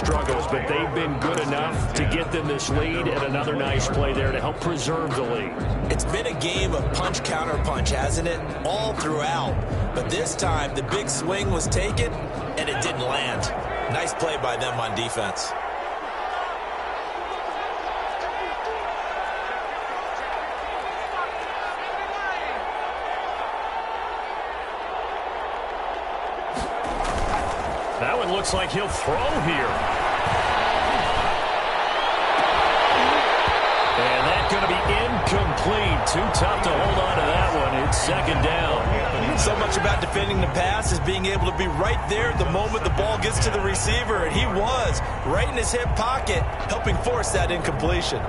struggles, but they've been good enough to get them this lead, and another nice play there to help preserve the lead. It's been a game of punch-counter-punch, hasn't it? All throughout. But this time, the big swing was taken, and it didn't land. Nice play by them on defense. That one looks like he'll throw here. And that's going to be incomplete. Too tough to hold on to that one. It's second down. So much about defending the pass is being able to be right there the moment the ball gets to the receiver. And he was right in his hip pocket, helping force that incompletion.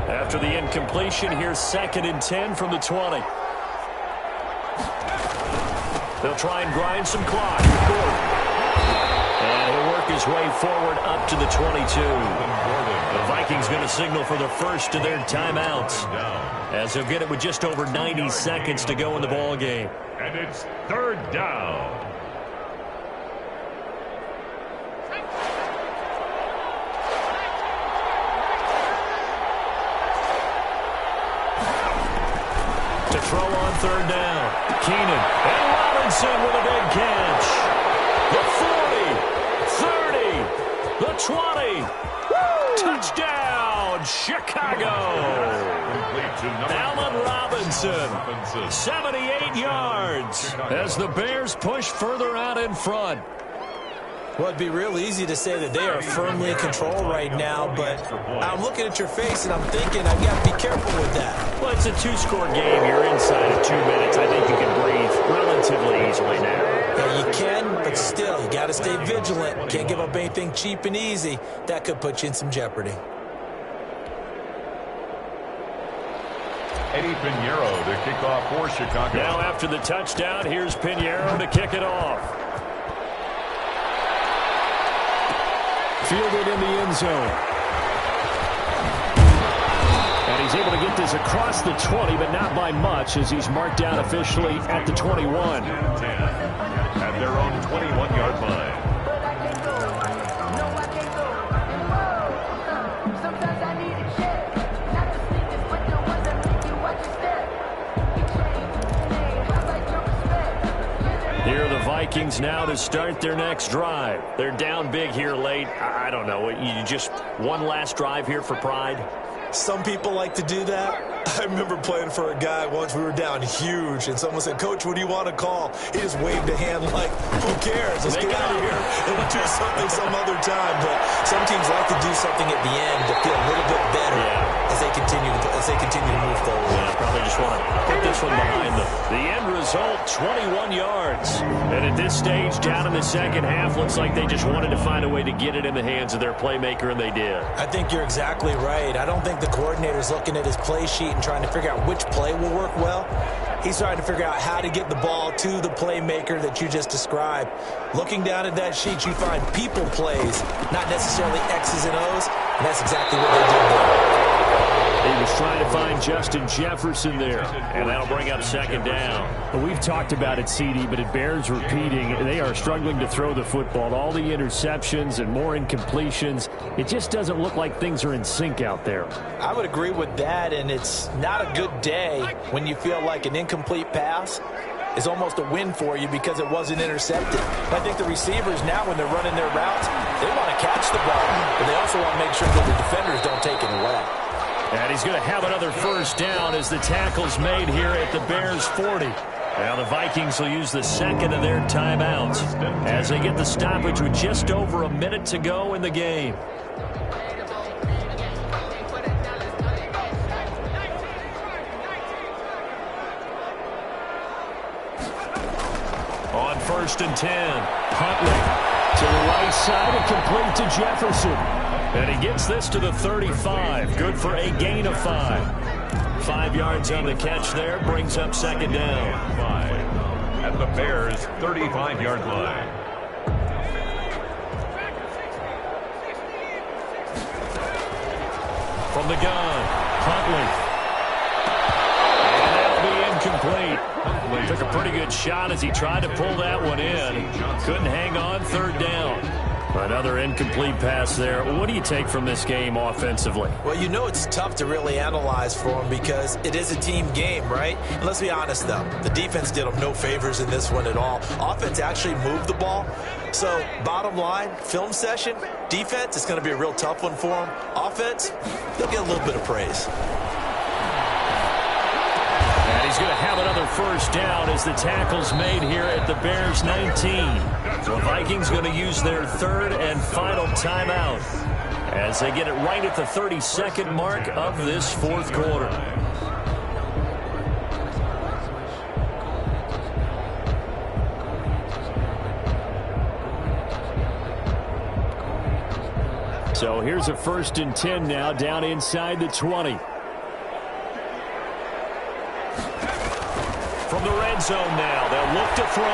After the incompletion, here's 2nd and 10 from the 20. They'll try and grind some clock. And he'll work his way forward up to the 22. The Vikings going to signal for the first of their timeouts, as they'll get it with just over 90 seconds to go in the ball game. And it's 3rd down. To throw on 3rd down. Keenan and Robinson with a big catch. The 40, 30, the 20. Woo! Touchdown, Chicago. Allen Robinson, 78 yards as the Bears push further out in front. Well, it'd be real easy to say that they are firmly in control right now, but I'm looking at your face and I'm thinking I've got to be careful with that. Well, it's a 2-score game. You're inside of 2 minutes. I think you can breathe relatively easily now. Yeah, you can, but still, you got to stay vigilant. Can't give up anything cheap and easy. That could put you in some jeopardy. Eddie Pinheiro to kick off for Chicago. Now after the touchdown, here's Pinheiro to kick it off. Fielded in the end zone. And he's able to get this across the 20, but not by much, as he's marked down officially at the 21. At their own 21-yard line. Here are the Vikings now to start their next drive. They're down big here late. I don't know. You just one last drive here for pride? Some people like to do that. I remember playing for a guy once. We were down huge, and someone said, "Coach, what do you want to call?" He just waved a hand like, "Who cares? Let's get out of here and do something some other time." But some teams like to do something at the end to feel a little bit better as they continue to move forward. Yeah, probably just want to put this one behind them. The end result, 21 yards. And at this stage, down in the second half, looks like they just wanted to find a way to get it in the hands of their playmaker, and they did. I think you're exactly right. I don't think the coordinator's looking at his play sheet and trying to figure out which play will work well. He's trying to figure out how to get the ball to the playmaker that you just described. Looking down at that sheet, you find people plays, not necessarily X's and O's, and that's exactly what they did there. He was trying to find Justin Jefferson there, and that'll bring up second down. Well, we've talked about it, CD, but it bears repeating. They are struggling to throw the football. All the interceptions and more incompletions. It just doesn't look like things are in sync out there. I would agree with that, and it's not a good day when you feel like an incomplete pass is almost a win for you because it wasn't intercepted. I think the receivers now, when they're running their routes, they want to catch the ball, but they also want to make sure that the defenders don't take it away. And he's going to have another first down as the tackle's made here at the Bears' 40. Now the Vikings will use the second of their timeouts as they get the stoppage with just over a minute to go in the game. On 1st and 10, Huntley to the right side and complete to Jefferson. And he gets this to the 35. Good for a gain of 5. 5 yards on the catch there. Brings up second down. 5 at the Bears' 35-yard line. From the gun, Huntley. And that'll be incomplete. good shot as he tried to pull that one in. Couldn't hang on, third down. Another incomplete pass there. What do you take from this game offensively? Well, you know it's tough to really analyze for them because it is a team game, right? And let's be honest, though. The defense did them no favors in this one at all. Offense actually moved the ball. So, bottom line, film session, defense, it's going to be a real tough one for them. Offense, they'll get a little bit of praise. And he's going to have another first down as the tackle's made here at the Bears' 19. The Vikings going to use their third and final timeout as they get it right at the 32nd mark of this fourth quarter. So here's a 1st and 10 now down inside the 20. From the red zone now, they'll look to throw.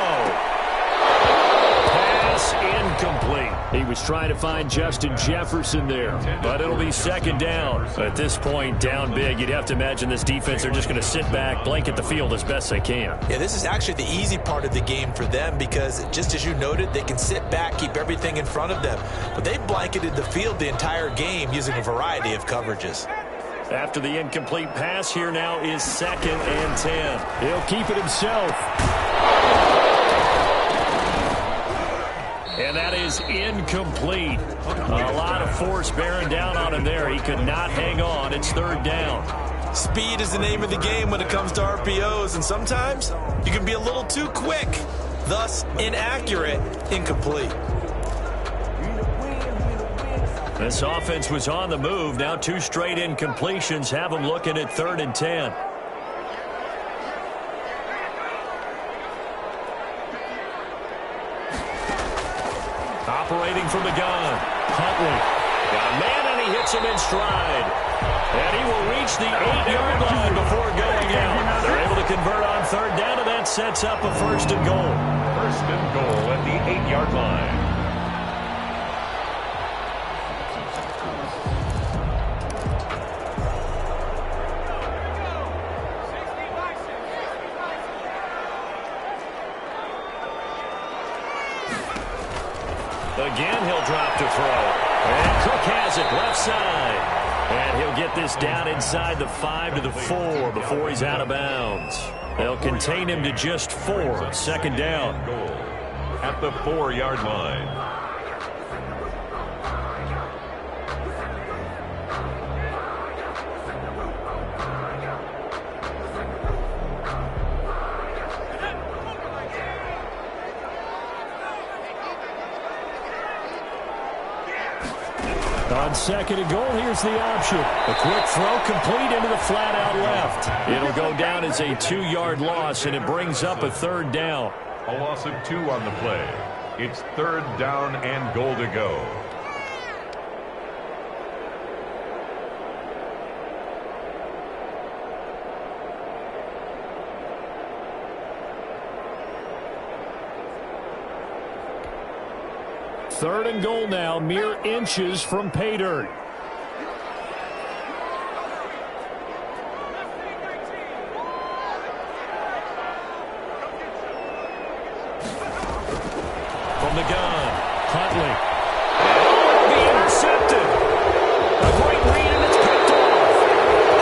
Pass incomplete. He was trying to find Justin Jefferson there, but it'll be 2nd down. At this point, down big, you'd have to imagine this defense, they're just going to sit back, blanket the field as best they can. Yeah, this is actually the easy part of the game for them because, just as you noted, they can sit back, keep everything in front of them. But they blanketed the field the entire game using a variety of coverages. After the incomplete pass, here now is 2nd and 10. He'll keep it himself. And that is incomplete. A lot of force bearing down on him there. He could not hang on. It's 3rd down. Speed is the name of the game when it comes to RPOs, and sometimes you can be a little too quick, thus inaccurate, incomplete. This offense was on the move. Now 2 straight incompletions have them looking at 3rd and 10. Operating from the gun. Huntley. Got a man, and he hits him in stride. And he will reach the 8-yard line before going out. They're able to convert on 3rd down, and that sets up a 1st and goal. 1st and goal at the 8-yard line. Again, he'll drop to throw. And Cook has it left side. And he'll get this down inside the 5 to the 4 before he's out of bounds. They'll contain him to just 4. 2nd down. At the 4-yard line. On 2nd and goal, here's the option. A quick throw complete into the flat out left. It'll go down as a 2-yard loss, and it brings up a 3rd down. A loss of 2 on the play. It's 3rd down and goal to go. Third and goal now, mere inches from pay dirt. From the gun, Huntley. Oh, be intercepted. A great read, and it's picked off.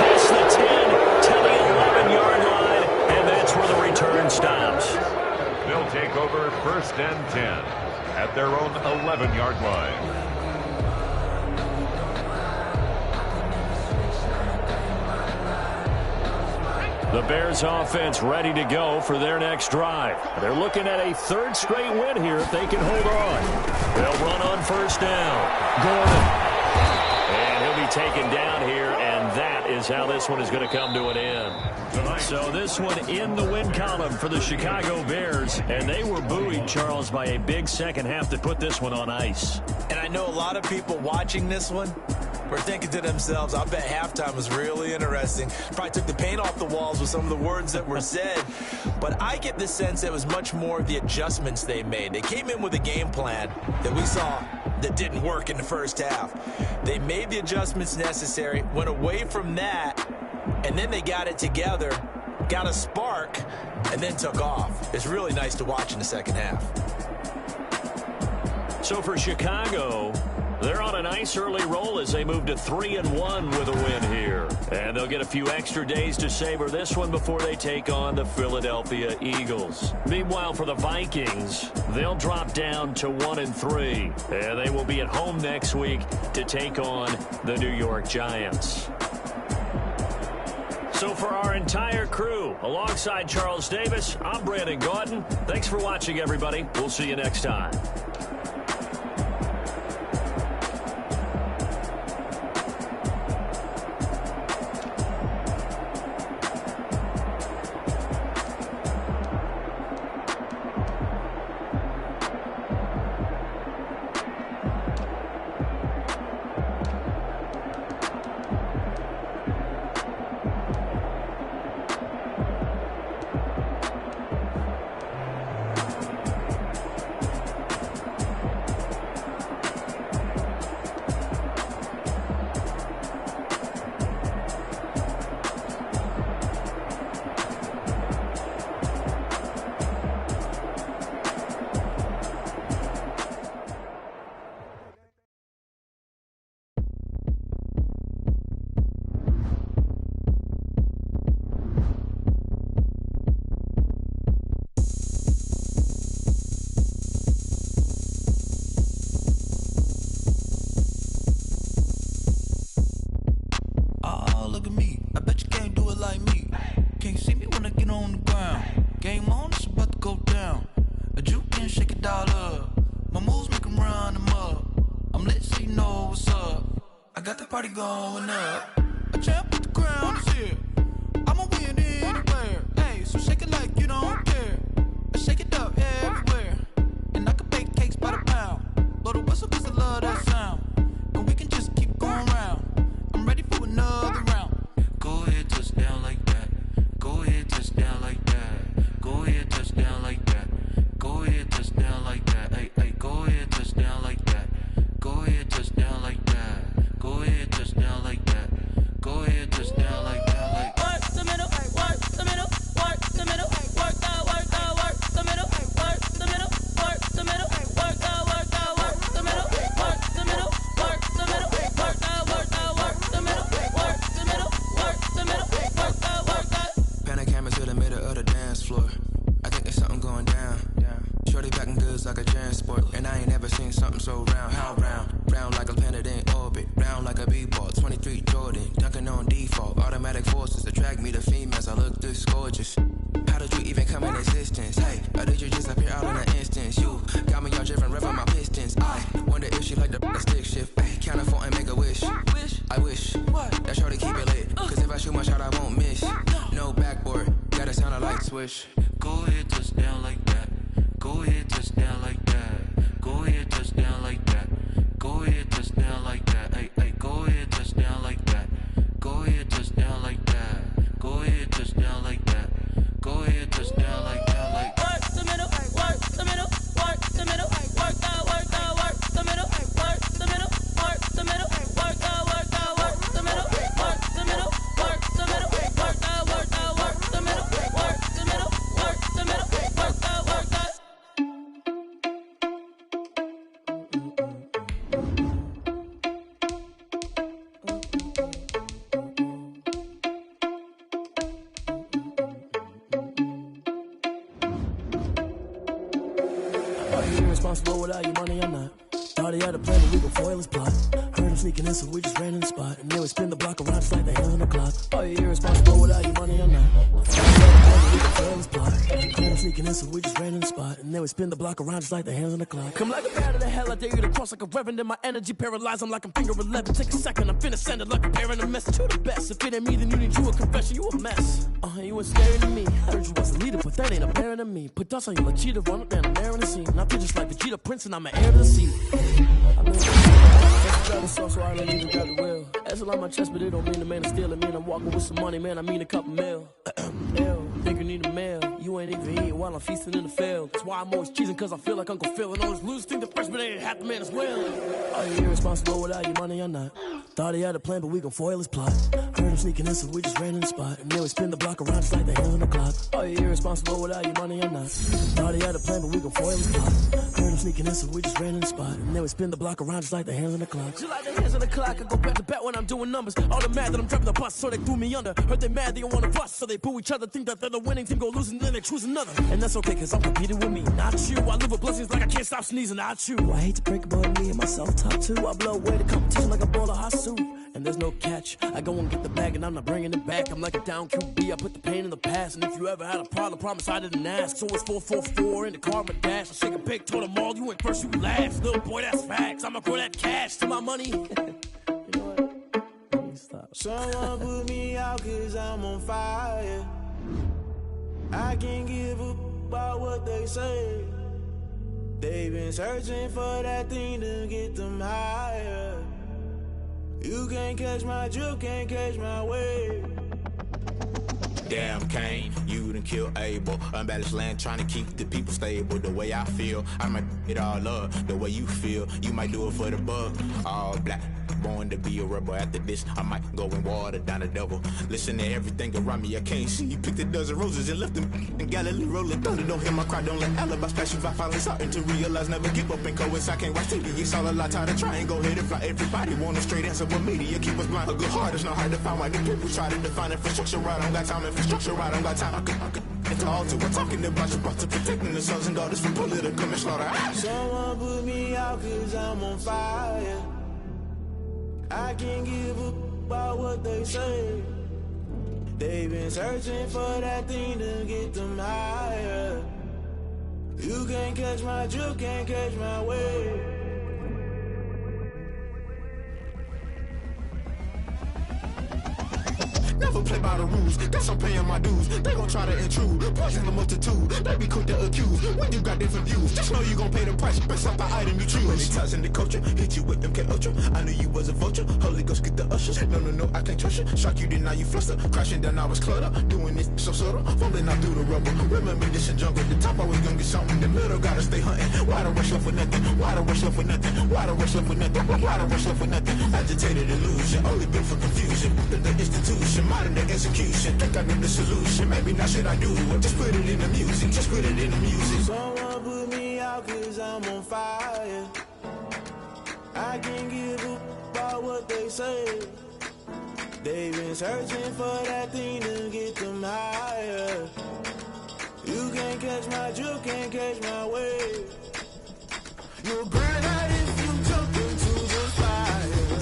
Past the 10 to the 11-yard line, and that's where the return stops. They'll take over 1st and 10. At their own 11-yard line. The Bears offense ready to go for their next drive. They're looking at a 3rd straight win here if they can hold on. They'll run on 1st down. Gordon. And he'll be taken down here, and that is how this one is going to come to an end. So this one in the win column for the Chicago Bears, and they were buoyed, Charles, by a big 2nd half to put this one on ice. And I know a lot of people watching this one were thinking to themselves, I bet halftime was really interesting. Probably took the paint off the walls with some of the words that were said. But I get the sense that it was much more of the adjustments they made. They came in with a game plan that we saw that didn't work in the 1st half. They made the adjustments necessary, went away from that, and then they got it together got a spark, and then took off. It's really nice to watch in the second half. So for Chicago, they're on a nice early roll as they move to 3-1 with a win here. And they'll get a few extra days to savor this one before they take on the Philadelphia Eagles. Meanwhile, for the Vikings, they'll drop down to 1-3. And they will be at home next week to take on the New York Giants. So for our entire crew, alongside Charles Davis, I'm Brandon Gaudin. Thanks for watching, everybody. We'll see you next time. Going up, a champ with the crown is here. I'ma win anywhere. Hey, so shake it like you don't care. Shake it up everywhere. And I can bake cakes by the pound. Blow the whistle 'cause I love that sound. And we can just keep going round. I'm ready for another round. Go ahead, touch down like that. Go ahead, touch down like that. Go ahead, touch down like that. Go ahead, touch down like that. Hey, hey, go ahead, touch down like that. Go ahead, touch down like that. Go ahead, touch down like that. Go ahead, touch down like that. Like work the middle, work the middle, work the middle, work that, work the middle, work the middle, work the middle, work that, work the middle, work the middle, work the middle, work that, work the middle, work the middle, work the middle, work that. Pan camera to the middle of the dance floor. I think there's something going down. Shorty packing goods like a transport, and I ain't never seen something so round. How round? Round like a planet in orbit, round like a b-ball. 23 Jordan, dunking on default. Automatic forces attract me to females. I look this gorgeous. How did you even come in existence? Hey, or did you just appear out in an instance? You got me all driven, revving my pistons. I wonder if she like the stick shift. Hey, count a four and make a wish. I wish that shorty keep it lit. 'Cause if I shoot my shot, I won't miss. No backboard, gotta sound a light switch. Go ahead, touch down like that. Go ahead, touch down like that. Go ahead, touch down like that. Go ahead, touch down like that. Hey, hey, go ahead, touch down like that. Go ahead, touch down like that. Go ahead, touch down like that. Go ahead, touch down like that. Like work the middle, work the middle, work the middle, work that, work the middle, work the middle, work the middle, work that, work the middle, work the middle, work the middle, work that, work the middle, work the middle, work the middle, work that, work that. Irresponsible without your money, I'm not. Thought he had a plan, but we gon' foil his plot. Heard him sneaking in, so we just ran in the spot. And then we spin the block around just like the hands on the clock. Are you irresponsible without your money, I'm not. Thought he had a plan, but we gon' foil his plot. Heard him sneaking in, so we just ran in the spot. And then we spin the block around just like the hands on the clock. Come like a bat of the hell, I dare you to cross like a reverend. In my energy paralyzed, I'm like I'm finger 11. Take a second, I'm finna send it like a parent a message to the best. If it ain't me, then you need you a confession, you a mess. You was scary to me. Heard you was a leader, but that ain't apparent to me. Put dust on you like cheetah, run up down there in the scene. I feel just like Vegeta Prince, and I'm an heir to the seat. I mean, driving so I don't even grab the wheel. That's on my chest, but it don't mean the man is stealing. Man, I'm walking with some money, man. I mean a couple mil. Think you need a mail. You ain't even eating. while I'm feasting in the field. That's why I'm always cheesing, cause I feel like Uncle Phil. And always lose, think the freshman ain't half the man as well. Are you irresponsible without your money or not? Thought he had a plan, but we gon' foil his plot. Heard him sneaking in, so we just ran in the spot. And then we spin the block around just like the hands on the clock. Are you irresponsible without your money or not? Thought he had a plan, but we gon' foil his plot. Heard him sneaking in, so we just ran in the spot. And then we spin the block around just like the hands on the clock. Just like the hands on the clock, I go back to back when I'm doing numbers. All the mad that I'm driving the bus, so they threw me under. Heard they mad, they don't wanna bust, so they boo each other. Think that they're the winning team, go losing, then they choose another. And that's okay, cause I'm competing with me, not you. I live with blessings like I can't stop sneezing, not you. I hate to break it, but me and myself top two. I blow away the competition like a bowl of hot soup. And there's no catch. I go and get the bag and I'm not bringing it back. I'm like a down QB, I put the pain in the past. And if you ever had a problem, promise I didn't ask. So it's 4-4-4 in the car, my dash. I shake a big, told them all, you ain't first, you last. Little boy, that's facts. I'ma grow that cash to my money. You know what? Let me stop. Someone put me out cause I'm on fire. I can't give up about what they say. They've been searching for that thing to get them higher. You can't catch my drift, can't catch my wave. Damn, Kane, you done killed Abel. Unbalanced land, trying to keep the people stable. The way I feel, I might it all up. The way you feel, you might do it for the buck. All black, born to be a rebel. After this, I might go and water down the devil. Listen to everything around me, I can't see. You picked a dozen roses and left them in Galilee rolling thunder. Don't hear my cry, don't let alibis splash. If I finally starting to realize, never give up and coincide. I can't watch TV, it's all a lot. Tired of trying, go ahead and fly. Everybody want a straight answer, but media keep us blind. A good heart is not hard to find. Why the people try to define infrastructure right? I don't got time, infrastructure right, I don't got time. I could into all to. We're talking about you, about to protecting the sons and daughters from political and slaughter. Someone put me out cause I'm on fire. I can't give up about what they say. They've been searching for that thing to get them higher. You can't catch my drift, can't catch my wave. Never play by the rules, guess I'm paying my dues. They gon' try to intrude, poison the multitude. They be quick to accuse, when you got different views. Just know you gon' pay the price, based off the item you choose. Many times in the culture, hit you with MK Ultra. I knew you was a vulture, Holy Ghost get the ushers. No, I can't trust you. Shock you, then now you fluster. Crashing down, I was cluttered. Doing this so subtle, falling out through the rubble. Remember this in jungle, the top always gonna get something. The middle gotta stay hunting. Why the rush left for nothing? Why the rush left for nothing? Why the rush left for nothing? Why the rush left for nothing? Agitated illusion, only built for confusion. The institution, modern day execution. Think I know the solution. Maybe not should I do it? Just put it in the music. Just put it in the music. Someone put me out cause I'm on fire. I can't give up about what they say. They've been searching for that thing to get them higher. You can't catch my drift, can't catch my wave. You'll burn out if you jump into the fire.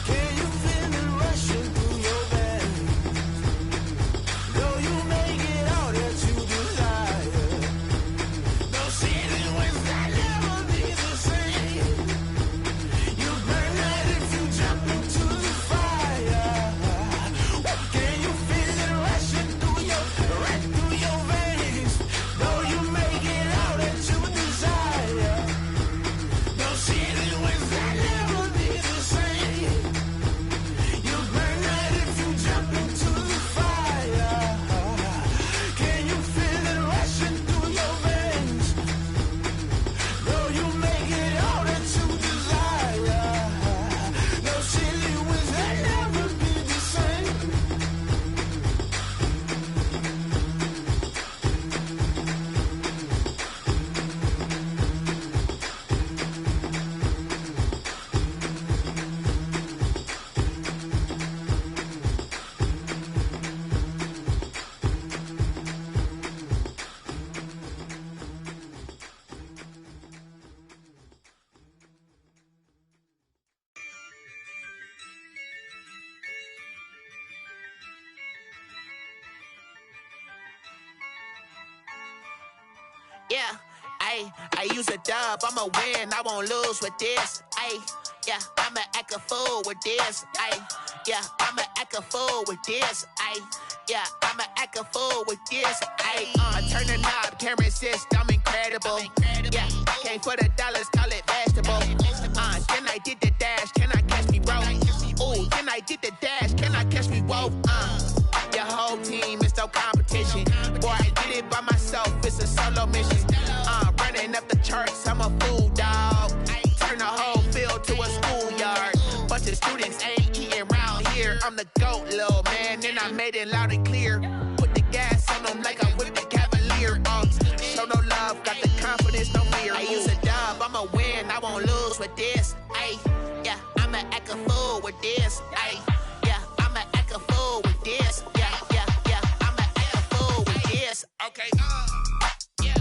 Can you feel it rushing through your veins? Though you make it all that you desire. No ceiling wins that never be the same. You burn out if you jump into the fire. Can you feel it rushing through your veins? Though you make it all that you desire. No ceiling wins that never be the same. You burn out if you jump into the fire. Can you feel it rushing through your veins? Though you make it all that you desire. No ceiling wins that never be the same. Yeah, I use a dub, I'ma win, I won't lose with this. Yeah, I'ma act a fool with this. Yeah, I'ma act a fool with this. Yeah, I'ma act a fool with this. I turn the knob, can't resist, I'm incredible. Yeah, came for the dollars, call it vegetable. Then I did the dash, can I catch me, bro? Ooh, then I did the dash, can I catch me, whoa? Your whole team is no competition. Boy, I get did it by myself, it's a solo mission. Running up the charts, I'm a fool, dog. Turn the whole field to a schoolyard. Bunch of students ain't eating round here. I'm the GOAT, little man, and I made it loud and clear. Put the gas on them like I whipped the Cavalier. Show no love, got the confidence, no fear. I use a dub, I'ma win, I won't lose with this. Ay, yeah, I'ma act a fool with this. Ay, yeah, I'ma act a fool with this. Yeah, yeah, yeah, I'ma act a fool with this. Okay, yeah,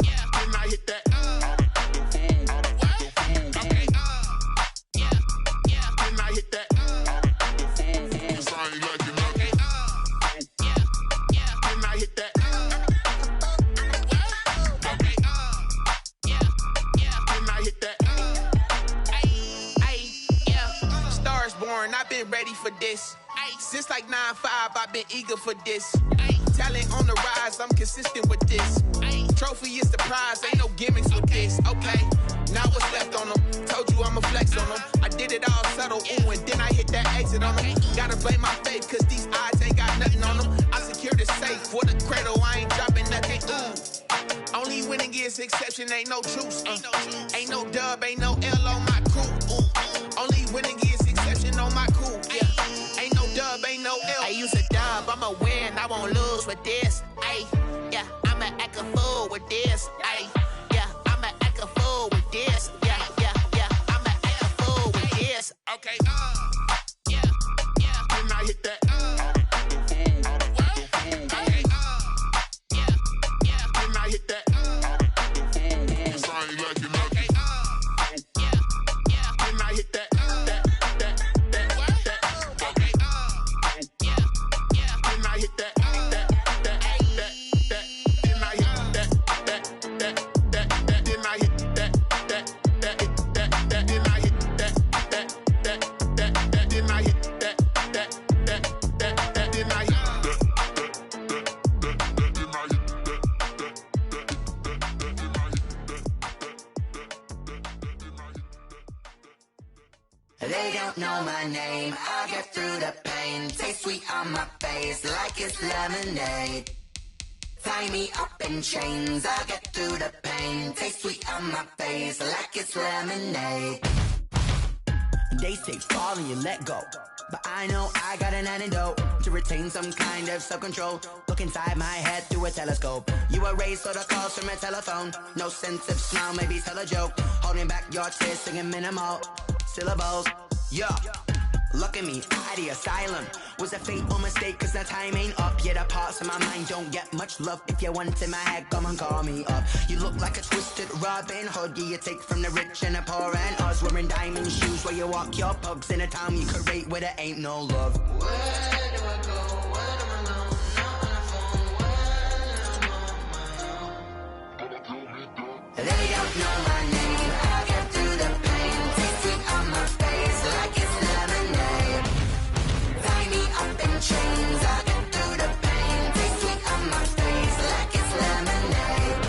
yeah. Can I hit that? Okay, yeah, yeah. Can I hit that? I ain't like it. Okay, yeah, yeah. Can I hit that? Okay, yeah, yeah. Can I hit that? Ay, yeah. Stars born, I've been ready for this. Since like 9-5, I've been eager for this. Talent on the rise, I'm consistent with this. Trophy is the prize, ain't no gimmicks with this. Okay, now what's left on them? Told you I'ma flex on them. I did it all subtle, ooh, and then I hit that exit on them. Gotta blame my faith, cause these odds ain't got nothing on them. I secured the safe for the cradle, I ain't dropping nothing, ooh. Only winning is exception, ain't no truce. Ain't no dub, ain't no L on my crew, ooh. Only winning is exception on my crew, yeah. Ain't no dub, ain't no L. I use a dub, I'ma win, I won't lose with this. Ay, yeah, I'ma act a fool with this. Ay, yeah, I'ma act a fool with this. Yeah, yeah, yeah, I'ma act a fool with this. Okay, yeah, yeah. Can I hit that? Okay, yeah, yeah. Can I hit that? I ain't like it. Okay, yeah, yeah. Can I hit that? They don't know my name, I'll get through the pain. Taste sweet on my face like it's lemonade. Tie me up in chains, I'll get through the pain. Taste sweet on my face like it's lemonade. They say fall and you let go, but I know I got an antidote to retain some kind of self-control. Look inside my head through a telescope. You erase all the calls from a telephone. No sense of smile, maybe tell a joke. Holding back your tears, singing minimal syllables. Yeah, look at me, at the asylum. Was a fateful mistake, cause the time ain't up. Yet the parts of my mind don't get much love. If you want in my head, come and call me up. You look like a twisted Robin Hood. You take from the rich and the poor and us. Wearing diamond shoes where you walk your pugs in a town you could rate where there ain't no love. Where do I go? Where do I go? Not on the phone, when I'm on my own. They don't know my name, I'll get through the pain. Taste sweet on my face like it's lemonade. Tie me up in chains, I'll get through the pain. Taste sweet on my face like it's lemonade.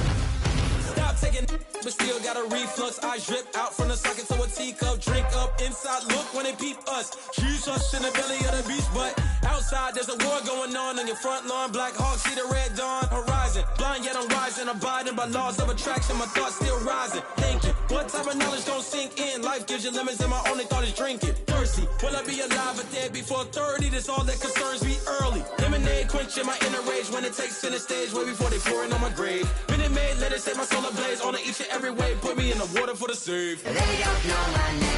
Stop taking but still got a reflux. I drip out from the socket to a teacup. Drink up inside, look when they peep us. She's us in the belly of the beach, but outside there's a war going on your front lawn. Black Hawk see the red dawn horizon. Blind yet I'm rising, abiding by laws of attraction. My thoughts still rising, thinking what type of knowledge don't sink in? Life gives you limits and my only thought is drinking. Thirsty, will I be alive or dead before 30? That's all that concerns me early. Lemonade quenching my inner rage when it takes center stage way before they pour it on my grave. Minute Maid, let it set my soul ablaze on each and every way. Put me in the water for the save. They don't know my name.